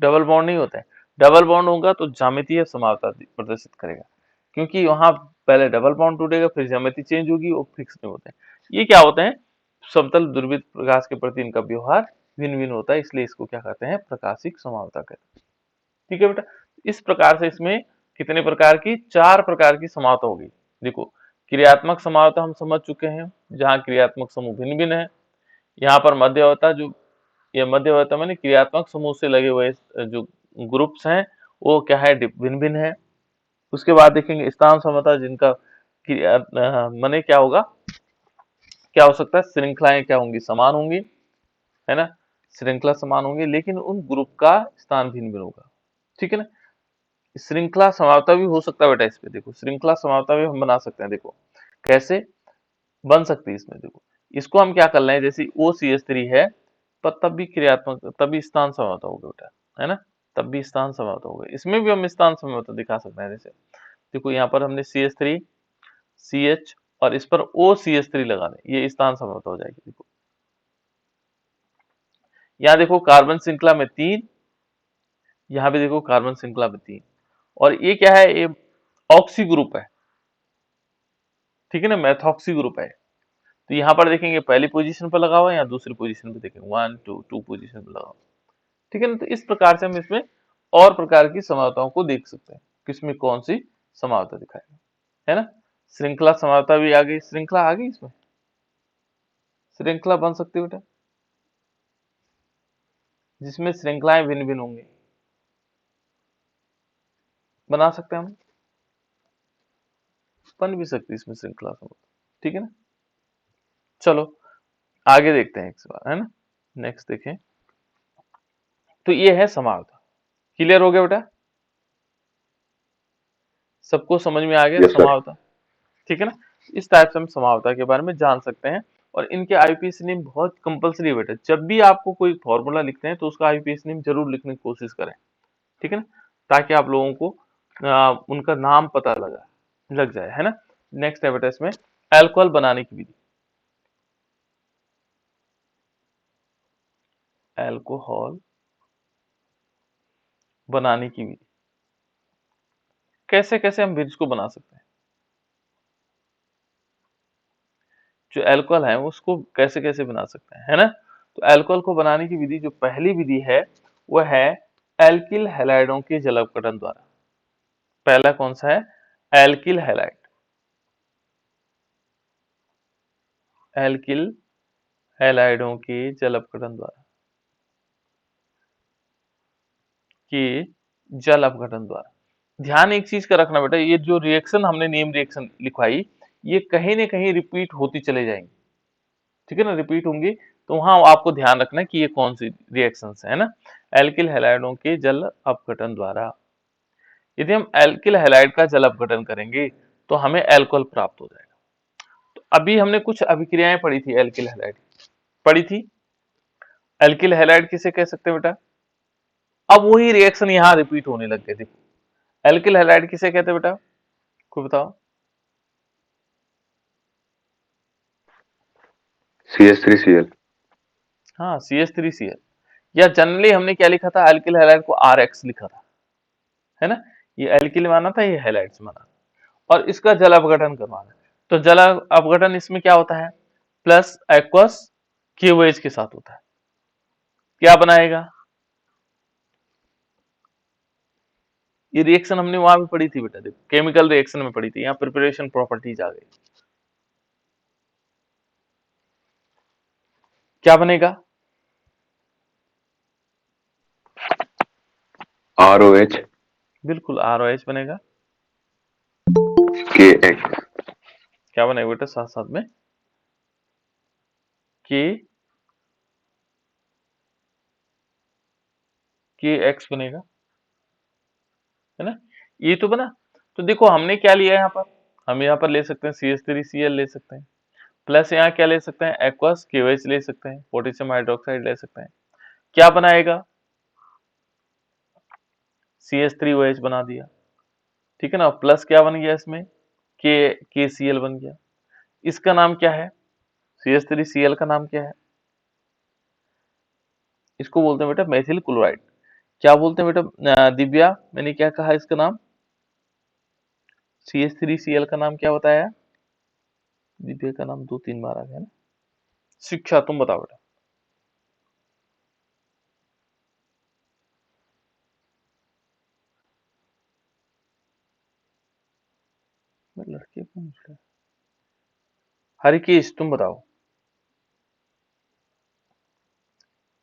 डबल बॉन्ड नहीं होता है। डबल बॉन्ड होगा तो ज्यामितीय समावता प्रदर्शित करेगा, क्योंकि वहां पहले डबल बॉन्ड टूटेगा फिर ज्यामिति चेंज होगी, वो फिक्स नहीं होते हैं। ये क्या होते हैं, समतल ध्रुवित प्रकाश के प्रति इनका व्यवहार भिन्न भिन्न होता है, इसलिए इसको क्या कहते हैं, प्रकाशिक समावता कहते हैं। ठीक है बेटा, इस प्रकार से इसमें कितने प्रकार की, चार प्रकार की समावता होगी। देखो क्रियात्मक समावता हम समझ चुके हैं, जहां क्रियात्मक समूह भिन्न भिन्न है। यहाँ पर मध्यवर्ती, जो ये मध्यवर्ती माने क्रियात्मक समूह से लगे हुए जो ग्रुप्स हैं वो क्या है, भिन्न भिन्न है। उसके बाद देखेंगे स्थान समता, जिनका माने क्या होगा, क्या हो सकता है, श्रृंखलाएं क्या होंगी, समान होंगी, है ना? श्रृंखला समान होंगी, लेकिन उन ग्रुप का स्थान भिन्न भिन्न होगा। ठीक है ना? श्रृंखला समावता भी हो सकता है बेटा। इस पे देखो श्रृंखला समावता भी हम बना सकते हैं। देखो कैसे बन सकती है इसमें, देखो इसको हम क्या कर रहे हैं, जैसे OCH3 है पर तब भी क्रियात्मक, तब भी स्थान समावता होगा बेटा, है ना? तब भी स्थान समावता होगा। इसमें भी हम स्थान समावता दिखा सकते हैं। जैसे देखो यहाँ पर हमने CH3 CH और इस पर OCH3 लगा दें, ये स्थान समावता हो जाएगी। देखो यहाँ देखो कार्बन श्रृंखला में 3, यहाँ भी देखो कार्बन श्रृंखला में 3, और ये क्या है, ये ऑक्सी ग्रुप है, ठीक है ना? मैथॉक्सी ग्रुप है। तो यहाँ पर देखेंगे पहली पोजीशन पर लगा हुआ है, या दूसरी पोजीशन पे देखेंगे 1 2 2 पोजीशन पे लगा हुआ, ठीक है ना? तो इस प्रकार से हम इसमें और प्रकार की समावताओं को देख सकते हैं, किसमें कौन सी समावता दिखाएगा, है ना? श्रृंखला समावता भी आ गई, श्रृंखला आ गई इसमें, श्रृंखला बन सकती है बेटा, जिसमें श्रृंखलाएं भिन्न भिन्न होंगी, बना सकते हैं हम, बन भी सकती है इसमें श्रृंखला समूह, ठीक है ना। चलो आगे देखते हैं एक बार, है ना। नेक्स्ट देखें, तो ये है समावता। क्लियर हो गया बेटा, सबको समझ में आ गया यस सर। समावता, ठीक है ना। इस टाइप से हम समावता के बारे में जान सकते हैं। और इनके आईपीएस नेम बहुत कंपलसरी है बेटा, जब भी आपको कोई फॉर्मूला लिखते हैं तो उसका आईपीएस नेम जरूर लिखने की कोशिश करें, ठीक है ना, ताकि आप लोगों को उनका नाम पता लग जाए, है ना। नेक्स्ट है बेटा इसमें अल्कोहल बनाने की विधि। अल्कोहल बनाने की विधि, कैसे कैसे हम ब्रिज को बना सकते हैं, जो अल्कोहल है उसको कैसे कैसे बना सकते हैं, है ना। तो अल्कोहल को बनाने की विधि, जो पहली विधि है वह है एल्किल हैलाइडों के जल अपघटन द्वारा। पहला कौन सा है, एल्किल हैलाइड, एल्किल हैलाइडों के जल अपघटन द्वारा, के जल अपघटन द्वारा। ध्यान एक चीज का रखना बेटा, ये जो रिएक्शन हमने नेम रिएक्शन लिखवाई, ये कहीं ना कहीं रिपीट होती चले जाएंगी, ठीक है ना, रिपीट होंगी, तो वहां आपको ध्यान रखना है कि ये कौन सी रिएक्शन है ना। एल्किल हैलाइडों के जल अपघटन द्वारा, यदि हम एल्किल हैलाइड का जल अपघटन करेंगे तो हमें अल्कोहल प्राप्त हो जाएगा। तो अभी हमने कुछ अभिक्रियाएं पढ़ी थी, एल्किल हैलाइड पढ़ी थी। एल्किल हैलाइड किसे कह सकते हैं बेटा, अब वही रिएक्शन यहाँ रिपीट होने लग गए। देखो एल्किल हैलाइड किसे कहते हैं बेटा, कोई बताओ। CH3Cl। हाँ CH3Cl, या जनरली हमने क्या लिखा था, एल्किल हैलाइड को RX लिखा था, है ना। ये एल्किल माना था, ये हैलाइड्स माना, और इसका जल अपघटन करवाना है। तो जल अपघटन इसमें क्या होता है, प्लस एक्वस KOH के साथ होता है, क्या बनाएगा, ये रिएक्शन हमने वहां भी पढ़ी थी बेटा, देखो केमिकल रिएक्शन में पढ़ी थी, यहाँ प्रिपरेशन प्रॉपर्टीज आ गई, क्या बनेगा, ROH बिल्कुल ROH बनेगा। KX। क्या बनेगा बेटा साथ साथ में, KX बनेगा, है ना। ये तो बना। तो देखो हमने क्या लिया यहाँ पर, हम यहाँ पर ले सकते हैं CH3Cl ले सकते हैं, प्लस यहाँ क्या ले सकते हैं, एक्वस KOH ले सकते हैं, पोटेशियम हाइड्रोक्साइड ले सकते हैं, क्या बनाएगा, CH3OH बना दिया, ठीक है ना। प्लस क्या बन गया इसमें, KCl बन गया। इसका नाम क्या है, CH3Cl का नाम क्या है, इसको बोलते हैं बेटा मेथिल क्लोराइड। क्या बोलते हैं बेटा दिव्या, मैंने क्या कहा इसका नाम, CH3Cl का नाम क्या बताया, दिव्या का नाम 2-3 बार आ गया ना। शिक्षा तुम बताओ बेटा। लड़के कौन है, हरिकेश तुम बताओ।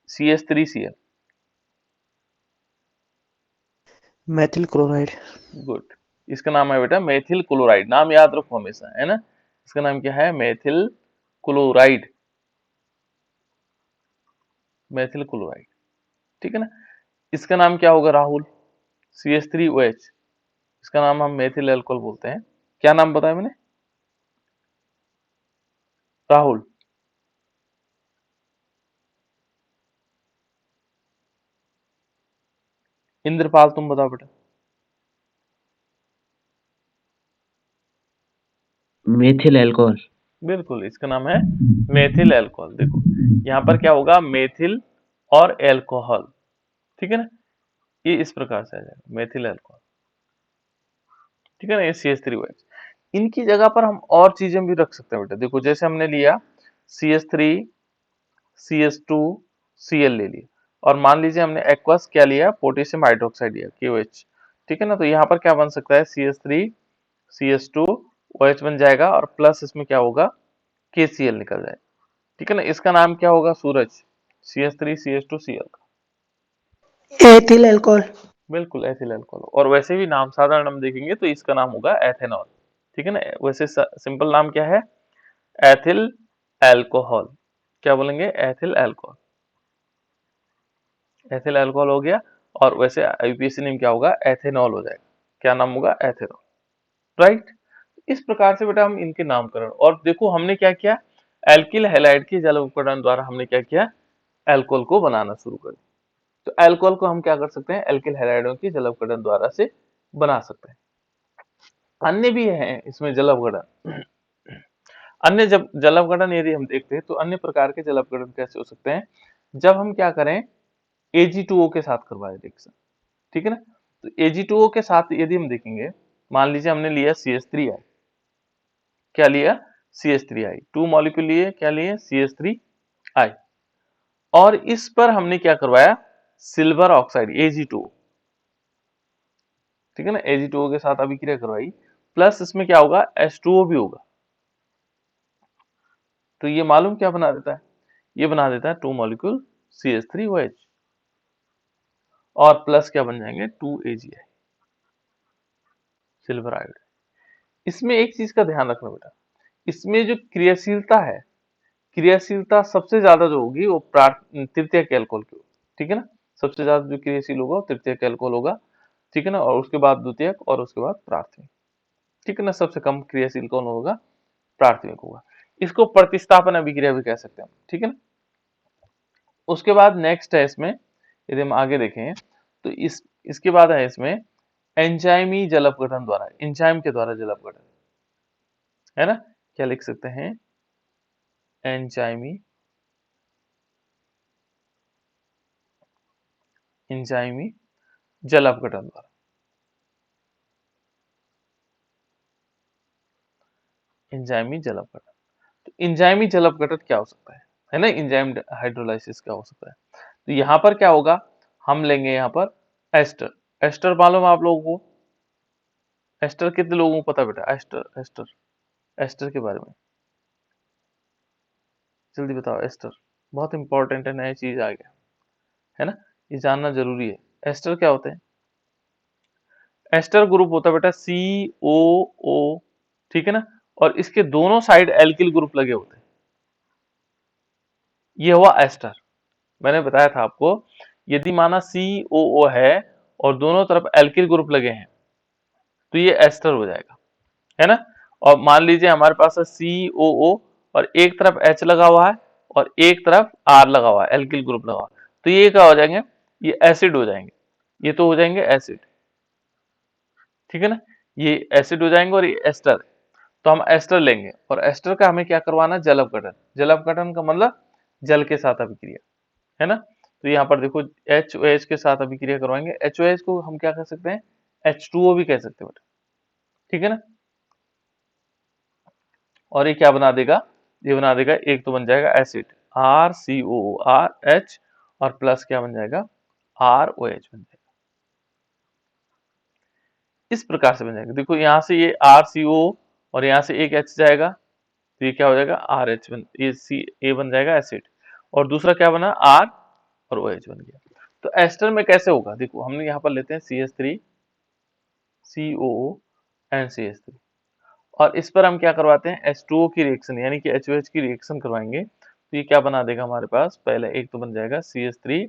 CH3Cl, methyl chloride. गुड, इसका नाम है बेटा मेथिल क्लोराइड, नाम याद रखो हमेशा, है ना। इसका नाम क्या है, मेथिल क्लोराइड, मेथिल क्लोराइड, ठीक है ना। इसका नाम क्या होगा राहुल, CH3OH, इसका नाम हम मेथिल अल्कोहल बोलते हैं, क्या नाम बताया मैंने, राहुल। इंद्रपाल तुम बताओ बेटा। Methyl alcohol. बिल्कुल, इसका नाम है मेथिल अल्कोहल। देखो यहाँ पर क्या होगा, मेथिल और एल्कोहल, ठीक है ना, ये इस प्रकार से आ जाएगा मेथिल अल्कोहल, ठीक है ना। ये CH3OH, इनकी जगह पर हम और चीजें भी रख सकते हैं बेटा। देखो जैसे हमने लिया CH3 CH2Cl ले लिया, और मान लीजिए हमने एक्वस क्या लिया, पोटेशियम हाइड्रोक्साइड लिया KOH, ठीक है ना। तो यहाँ पर क्या बन सकता है, CH3 CH2OH बन जाएगा, और प्लस इसमें क्या होगा, KCl निकल जाएगा, ठीक है ना। इसका नाम क्या होगा सूरज? CH3 CH2 Cl का। Ethyl alcohol. बिल्कुल एथिल अल्कोहल। और वैसे भी नाम साधारण नाम देखेंगे तो इसका नाम होगा एथेनॉल। ठीक है ना। वैसे सिंपल नाम क्या है? Ethyl alcohol. क्या बोलेंगे? Ethyl alcohol. एथिल अल्कोहल हो गया। और वैसे यूपीएससी नेम क्या होगा? एथेनॉल हो जाएगा। क्या नाम होगा? एथेनॉल। राइट। इस प्रकार से बेटा हम इनके नामकरण, और देखो हमने क्या किया, एल्किल हैलाइड के जल उपकरण द्वारा हमने क्या किया, अल्कोहल को बनाना शुरू कर दिया। तो अल्कोहल को हम क्या कर सकते हैं? एल्किल हैलाइडों के जल उपकरण द्वारा से बना सकते हैं। अन्य भी हैं इसमें जल अपघटन। अन्य जब जल अपघटन यदि हम देखते हैं तो अन्य प्रकार के जल अपघटन कैसे हो सकते हैं? जब हम क्या करें, Ag2O के साथ करवाए रिएक्शन। ठीक है ना। तो Ag2O के साथ यदि हम देखेंगे, मान लीजिए हमने लिया CH3I। क्या लिया? CH3I। 2 मॉलिक्यूल लिए, क्या लिए? CH3I। और इस पर हमने क्या करवाया? Silver oxide Ag2O। ठीक है ना। Ag2O के साथ अभिक्रिया करवाई, प्लस इसमें क्या होगा? H2O भी होगा। तो ये मालूम क्या बना देता है? ये बना देता है 2 मॉलिक्यूल CH3OH। और प्लस क्या बन जाएंगे? 2AgI, silver iodide. इसमें एक चीज का ध्यान रखना बेटा, इसमें जो क्रियाशीलता है, क्रियाशीलता सबसे ज्यादा जो होगी वो तृतीयक अल्कोहल की होगी। ठीक है ना। सबसे ज्यादा जो क्रियाशील होगा वो तृतीयक अल्कोहल होगा। ठीक है ना। और उसके बाद द्वितीयक, और उसके बाद प्राथमिक। ठीक है ना। सबसे कम क्रियाशील कौन होगा? प्राथमिक होगा। इसको प्रतिस्थापन अभिक्रिया भी कह सकते हैं। ठीक है ना। उसके बाद नेक्स्ट है इसमें, यदि हम आगे देखें तो इसके बाद है इसमें एंजाइमी जल अपघटन द्वारा, एंजाइम के द्वारा जल अपघटन, है ना। क्या लिख सकते हैं? एंजाइमी, एंजाइमी जल अपघटन द्वारा। एंजाइमी जल अपघटन। तो एंजाइमी जल अपघटन क्या हो सकता है ना। एंजाइम हाइड्रोलाइसिस क्या हो सकता है? तो यहां पर क्या होगा, हम लेंगे यहां पर एस्टर। एस्टर मालूम आप लोगों को? एस्टर कितने लोगों को पता बेटा? एस्टर, एस्टर, एस्टर के बारे में जल्दी बताओ। एस्टर बहुत इंपॉर्टेंट है, नया चीज आ गया है ना, ये जानना जरूरी है। एस्टर क्या होते हैं? एस्टर ग्रुप होता है बेटा COO। ठीक है ना। और इसके दोनों साइड एल्किल ग्रुप लगे होते हैं। ये हुआ एस्टर। मैंने बताया था आपको, यदि माना COO है और दोनों तरफ एल्किल ग्रुप लगे हैं तो ये एस्टर हो जाएगा, है ना। और मान लीजिए हमारे पास है COO और एक तरफ H लगा हुआ है और एक तरफ R लगा हुआ है, एल्किल ग्रुप लगा हुआ है, तो ये क्या हो जाएंगे? ये एसिड हो जाएंगे। ये तो हो जाएंगे एसिड। ठीक है ना। ये एसिड हो जाएंगे और ये एस्टर है। तो हम एस्टर लेंगे और एस्टर का हमें क्या करवाना? जल अपघटन। जल अपघटन का मतलब जल के साथ अभिक्रिया, है ना। तो यहाँ पर देखो HOH के साथ अभिक्रिया करवाएंगे। HOH को हम क्या कह सकते हैं? H2O भी कह सकते हैं बेटा। ठीक है ना। और ये क्या बना देगा? ये बना देगा, एक तो बन जाएगा एसिड RCOORH, और प्लस क्या बन जाएगा? ROH बन जाएगा। इस प्रकार से बन जाएगा। देखो यहाँ से ये RCO और यहाँ से एक H जाएगा, तो ये क्या हो जाएगा? RH बन, ये A बन जाएगा एसिड, और दूसरा क्या बना? R और OH बन गया। तो एस्टर में कैसे होगा? देखो हमने यहाँ पर लेते हैं CH3 COO एंड CH3, और इस पर हम क्या करवाते हैं? H2O की रिएक्शन, यानी कि HOH की रिएक्शन करवाएंगे। तो ये क्या बना देगा हमारे पास? पहले एक तो बन जाएगा CH3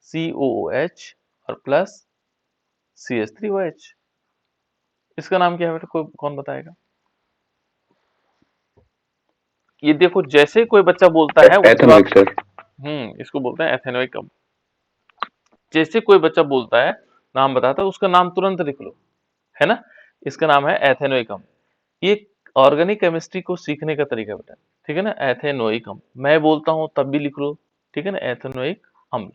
COOH और प्लस CH3OH। इसका नाम क्या है बेटा? कोई कौन बताएगा? ये देखो जैसे कोई बच्चा बोलता है उसके बाद, एथेनोइक सर। इसको बोलते हैं एथेनोइक अम्ल। जैसे कोई बच्चा बोलता है, नाम बताता है, उसका नाम तुरंत लिख लो, है ना। इसका नाम है एथेनोइक अम्ल। ये ऑर्गेनिक केमिस्ट्री को सीखने का तरीका बेटा। ठीक है ना। एथेनोइक अम्ल मैं बोलता हूं तब भी लिख लो। ठीक है ना। एथेनोइक अम्ल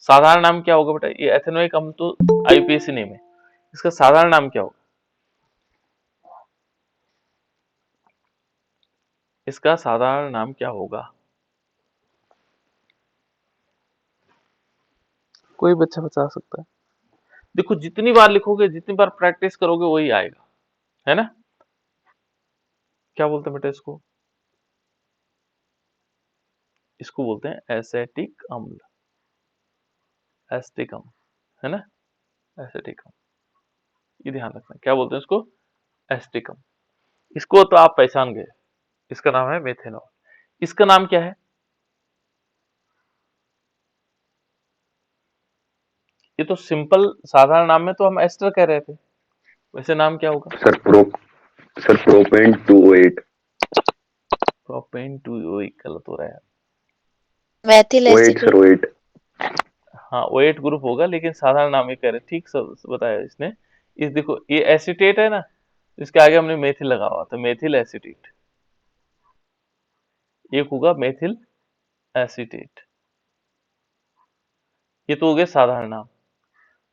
साधारण नाम क्या होगा बेटा? ये एथेनोइक अम्ल तो आईपीएससी नेम है, इसका साधारण नाम क्या होगा? इसका साधारण नाम क्या होगा? कोई बच्चा बता सकता है? देखो जितनी बार लिखोगे, जितनी बार प्रैक्टिस करोगे, वही आएगा, है ना। क्या बोलते हैं बेटा इसको? इसको बोलते हैं एसेटिक अम्ल, एसिटिक अम्ल, है ना, एसिटिक अम्ल, ये ध्यान रखना। क्या बोलते हैं इसको? एसिटिक अम्ल। इसको तो आप पहचान गए, इसका नाम है मेथेनॉल। इसका नाम क्या है? ये तो सिंपल साधारण नाम में तो हम एस्टर कह रहे थे, वैसे नाम क्या होगा? Sir propane 208। प्रोपेन 208 गलत हो रहा है। Methyl O8 acetate. Sir O8। हाँ O8 ग्रुप होगा, लेकिन साधारण नाम ही कह रहे, ठीक सब बताया इसने। इस देखो ये एसिटेट है ना, इसके आगे हमने मेथिल लगा हुआ, तो मेथिल एसिटेट, एक होगा मेथिल एसिटेट, ये तो हो गया साधारण नाम।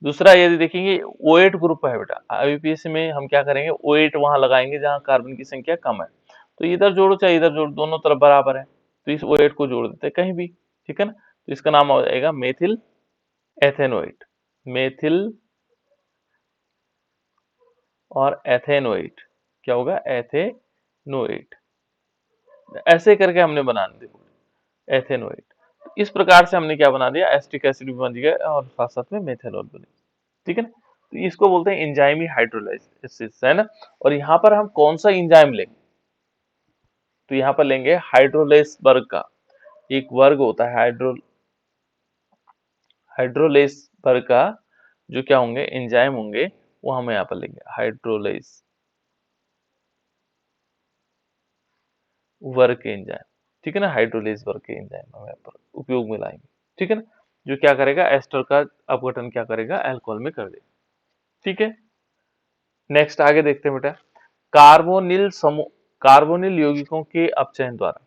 दूसरा यदि देखेंगे O8 ग्रुप है बेटा, आईयूपीएसी में हम क्या करेंगे, O8 वहां लगाएंगे जहां कार्बन की संख्या कम है, तो इधर जोड़ो चाहे इधर जोड़ो, दोनों तरफ बराबर है, तो इस O8 को जोड़ देते हैं कहीं भी, ठीक है ना। तो इसका नाम हो जाएगा मेथिल एथेनोएट, मेथिल और एथेनोएट, क्या होगा? एथेनोएट। ऐसे करके हमने बना दिया एथेनोएट। तो इस प्रकार से हमने क्या बना दिया, एसिटिक एसिड भी बन गया और साथ साथ में मेथेनॉल बनी, ठीक है ना। तो इसको बोलते हैं एंजाइमी हाइड्रोलाइसिस, है ना। और यहाँ पर हम कौन सा एंजाइम लेंगे, तो यहाँ पर लेंगे हाइड्रोलेस वर्ग का एक वर्ग होता है, हाइड्रोलेस वर्ग का जो क्या होंगे एंजाइम होंगे, वो हम यहाँ पर लेंगे हाइड्रोलेस वर्ग के एंजाइम, ठीक है ना। हाइड्रोलेस वर्ग के एंजाइम हम यहाँ पर उपयोग में लाएंगे, ठीक है ना, जो क्या करेगा, एस्टर का अपघटन क्या करेगा, अल्कोहल में कर देगा, ठीक है। नेक्स्ट आगे देखते हैं बेटा, कार्बोनिल समूह, कार्बोनिल यौगिकों के अपचयन द्वारा,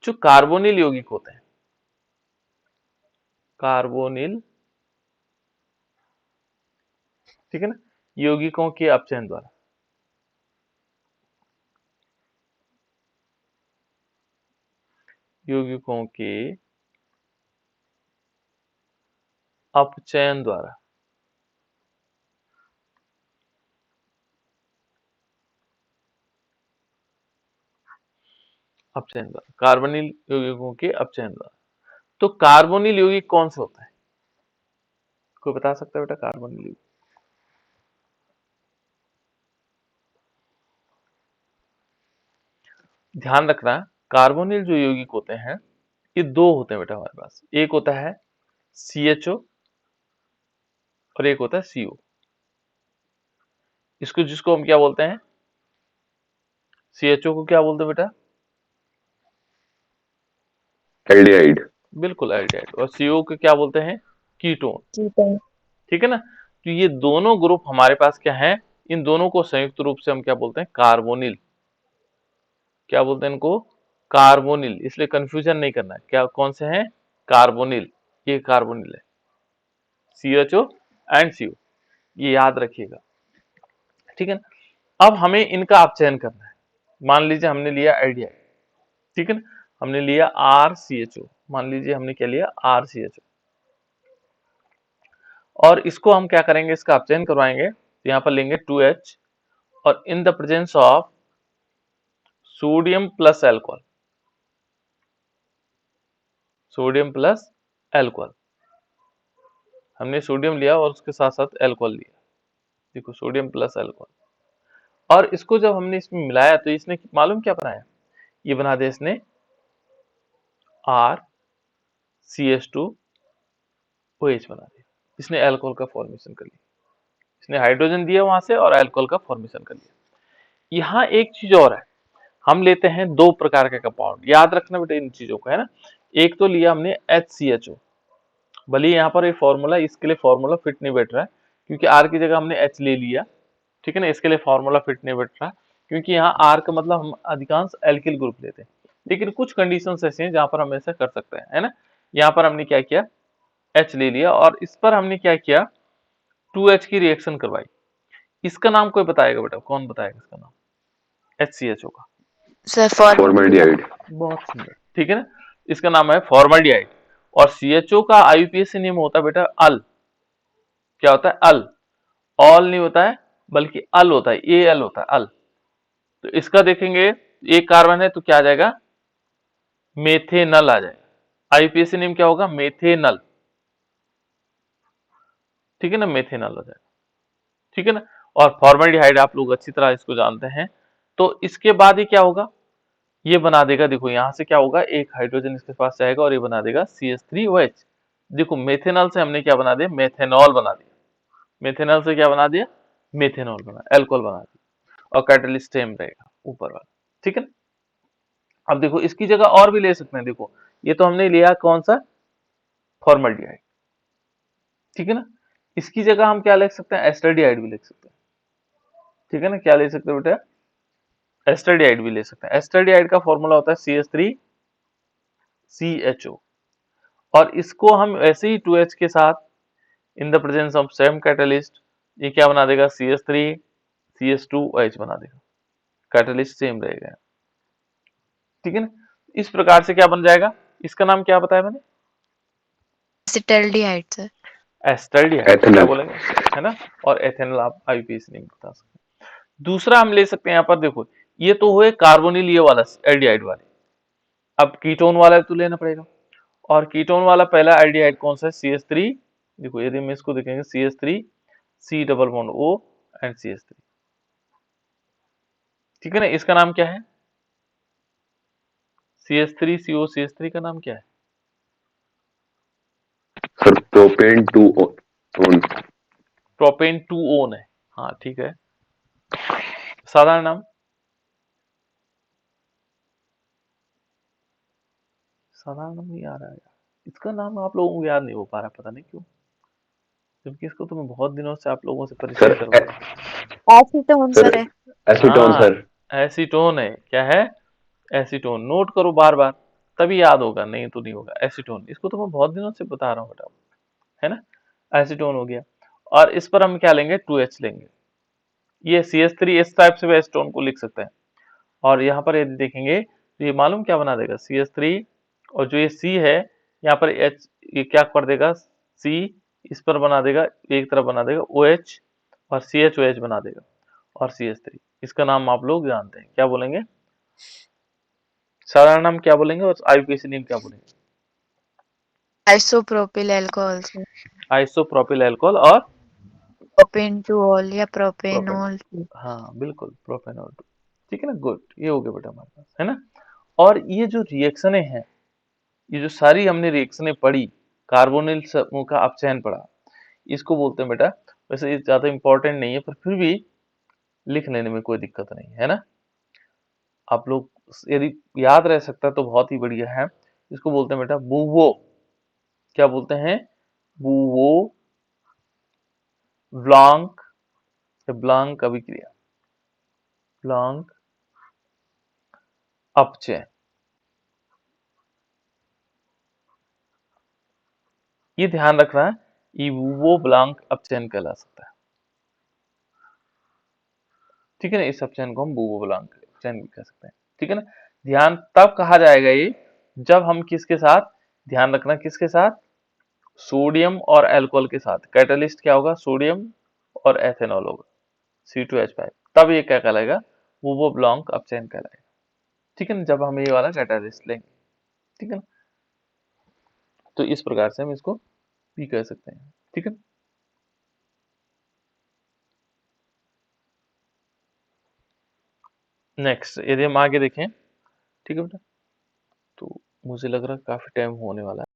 जो कार्बोनिल यौगिक होते हैं, कार्बोनिल, ठीक है ना, यौगिकों के अपचयन द्वारा, यौगिकों के अपचयन द्वारा, अपचयन द्वारा, कार्बोनिल यौगिकों के अपचयन द्वारा। तो कार्बोनिल यौगिक कौन सा होता है, कोई बता सकता है बेटा? कार्बोनिल यौगिक, ध्यान रखना, कार्बोनिल जो यौगिक होते हैं ये दो होते हैं बेटा हमारे पास, एक होता है CHO और एक होता है CO। इसको जिसको हम क्या बोलते हैं, CHO को क्या बोलते हैं बेटा? एल्डिहाइड। बिल्कुल एल्डिहाइड। और CO को क्या बोलते हैं? कीटोन, ठीक है ना। तो ये दोनों ग्रुप हमारे पास क्या है, इन दोनों को संयुक्त रूप से हम क्या बोलते हैं, कार्बोनिल, क्या बोलते हैं इनको? कार्बोनिल। इसलिए कंफ्यूजन नहीं करना है, क्या कौन से हैं? कार्बोनिल, ये कार्बोनिल है, CHO एंड CO, ये याद रखिएगा, ठीक है ना। अब हमें इनका अपचयन करना है, मान लीजिए हमने लिया एल्डिहाइड, ठीक है ना, हमने लिया RCHO, मान लीजिए हमने क्या लिया, RCHO, और इसको हम क्या करेंगे, इसका अपचयन करवाएंगे, तो यहाँ पर लेंगे 2H और in the presence of sodium plus alcohol, sodium plus alcohol, हमने सोडियम लिया और उसके साथ साथ अल्कोहल लिया, देखो सोडियम प्लस अल्कोहल, और इसको जब हमने इसमें मिलाया तो इसने मालूम क्या बनाया, ये बना दिया इसने RCH2OH बना दिया, इसने अल्कोहल का फॉर्मेशन कर लिया, इसने हाइड्रोजन दिया वहां से और अल्कोहल का फॉर्मेशन कर लिया। यहाँ एक चीज और है, हम लेते हैं दो प्रकार के कंपाउंड, याद रखना बेटा इन चीजों को, है ना। एक तो लिया हमने HCHO, भले यहाँ पर एक फॉर्मूला, इसके लिए फॉर्मूला फिट नहीं बैठ रहा है क्योंकि R की जगह हमने H ले लिया, ठीक है ना, इसके लिए फॉर्मूला फिट नहीं बैठ रहा क्योंकि यहाँ R का मतलब हम अधिकांश एल्किल ग्रुप लेते हैं, लेकिन कुछ कंडीशंस ऐसे हैं जहां पर हम ऐसा कर सकते हैं, है ना। यहाँ पर हमने क्या किया, H ले लिया और इस पर हमने क्या किया, 2H की रिएक्शन करवाई। इसका नाम कोई बताएगा बेटा, कौन बताएगा इसका नाम, HCHO का? Sir formaldehyde. बहुत सुंदर, ठीक है ना, इसका नाम है फॉर्मल्डिहाइड। और CHO का आईयूपीएसी नेम होता है बेटा अल, क्या होता है, अल, ऑल नहीं होता है बल्कि अल होता है, AL होता है, अल। तो इसका देखेंगे एक कार्बन है तो क्या आ जाएगा, मेथेनल आ जाएगा, आईयूपीएसी नेम क्या होगा, मेथेनल, ठीक है ना, मेथेनल हो जाएगा, ठीक है ना। और फॉर्मल्डिहाइड आप लोग अच्छी तरह इसको जानते हैं। तो इसके बाद ये क्या होगा, ये बना देगा, देखो यहां से क्या होगा, एक हाइड्रोजन इसके पास जाएगा और ये बना देगा CH3OH। देखो मेथेनॉल से हमने क्या बना दिया, मेथेनॉल बना दिया, मेथेनॉल से क्या बना दिया, मेथेनॉल बना, एल्कोहल बना दिया, और कैटलिस्ट सेम रहेगा ऊपर वाला, ठीक है ना। अब देखो इसकी जगह और भी ले सकते हैं, देखो ये तो हमने लिया कौन सा, फॉर्मल्डिहाइड, ठीक है ना। इसकी जगह हम क्या लिख सकते हैं, एस्टल्डिहाइड भी लिख सकते हैं, ठीक है ना। क्या ले सकते हैं बेटा, एस्टल्डिहाइड भी ले सकते हैं। एस्टल्डिहाइड का फॉर्मूला होता है CH3CHO, और इसको हम ऐसे ही 2H के साथ in the presence of same catalyst ये क्या बना देगा, CH3CH2OH बना देगा, कैटलिस्ट सेम रहेगा, ठीक है ना। इस प्रकार से क्या बन जाएगा, इसका नाम क्या बताया मैंने, एसिटल्डिहाइड सर। एस्टल्डिहाइड क्या एथेनॉल। बोलेंगे, है ना। और एथेनॉल आप आईयूपीएसी नहीं बता सकते। दूसरा हम ले सकते हैं यहाँ पर, देखो ये तो हुए कार्बोनिल ये वाला एल्डिहाइड वाले, अब कीटोन वाला तो लेना पड़ेगा, और कीटोन वाला पहला एल्डिहाइड कौन सा है, CH3। देखो यदि हम इसको देखेंगे CH3 C double bond O and CH3, ठीक है ना। इसका नाम क्या है, CH3CO, CH3 का नाम क्या है, sir propane two own. Propane 2 own है, हाँ ठीक है। साधारण नाम, साधारण नाम नहीं आ रहा है यार, इसका नाम आप लोगों को याद नहीं हो पा रहा, पता नहीं क्यों, जबकि इसको तो मैं बहुत दिनों से आप लोगों से परिचय सर करवा रहा हूँ। एसीटोन सर सर है। एसीटोन हाँ, सर। एसीटोन है, क्या है, एसीटोन, नोट करो बार बार, तभी याद होगा, नहीं तो नहीं होगा। एसीटोन, इसको तो मैं बहुत दिनों से बता रहा हूँ बेटा, है ना। एसीटोन हो गया, और इस पर हम क्या लेंगे, 2H लेंगे। ये CH3 इस टाइप से भी एसीटोन को लिख सकते हैं, और यहाँ पर यदि देखेंगे तो ये मालूम क्या बना देगा, CH3, और जो ये C है यहाँ पर H, ये क्या कर देगा, C इस पर बना देगा, एक तरफ बना देगा OH, और CHOH बना देगा, और CH3। इसका नाम आप लोग जानते हैं, क्या बोलेंगे, साधारण नाम क्या बोलेंगे, और आईयूपीएसी नेम क्या बोलेंगे, isopropyl alcohol sir. Isopropyl alcohol और प्रोपेनटोल या प्रोपेन, प्रोपेनॉल। हाँ बिल्कुल, प्रोपेनॉल, ठीक है ना, गुड, ये हो गया बेटा हमारे पास, है ना। और ये जो रिएक्शनें हैं, ये जो सारी हमने रिएक्शनें पढ़ी, कार्बोनिल समूह का अपचयन पढ़ा, इसको बोलते हैं बेटा, वैसे ये ज्यादा इंपॉर्टेंट नहीं है पर फिर भी लिख लेने में कोई दिक्कत नहीं है ना। आप लोग यदि याद रह सकता है तो बहुत ही बढ़िया है। इसको बोलते हैं बेटा बूवो, क्या बोलते हैं, बूवो ब्लांक, ब्लांक अभिक्रिया, ब्लांक अपचय, ये ध्यान रखना है, ये बूवो ब्लांक अपचयन कहला सकता है, ठीक है ना। इस अपचयन को हम बूवो ब्लांक अपचयन भी कह सकते हैं, ठीक है ना। ध्यान तब कहा जाएगा ये, जब हम किसके साथ, ध्यान रखना किसके साथ, सोडियम और अल्कोहल के साथ, कैटलिस्ट क्या होगा, सोडियम और एथेनॉल होगा, C2H5, तब ये क्या कहलाएगा, बूवो ब्लांक अपचयन कहलाएगा, ठीक है ना, जब हम ये वाला कैटलिस्ट लेंगे, ठीक है ना। तो इस प्रकार से हम इसको भी कह सकते हैं, ठीक है। नेक्स्ट यदि हम आगे देखें, ठीक है बेटा, तो मुझे लग रहा है काफी टाइम होने वाला है।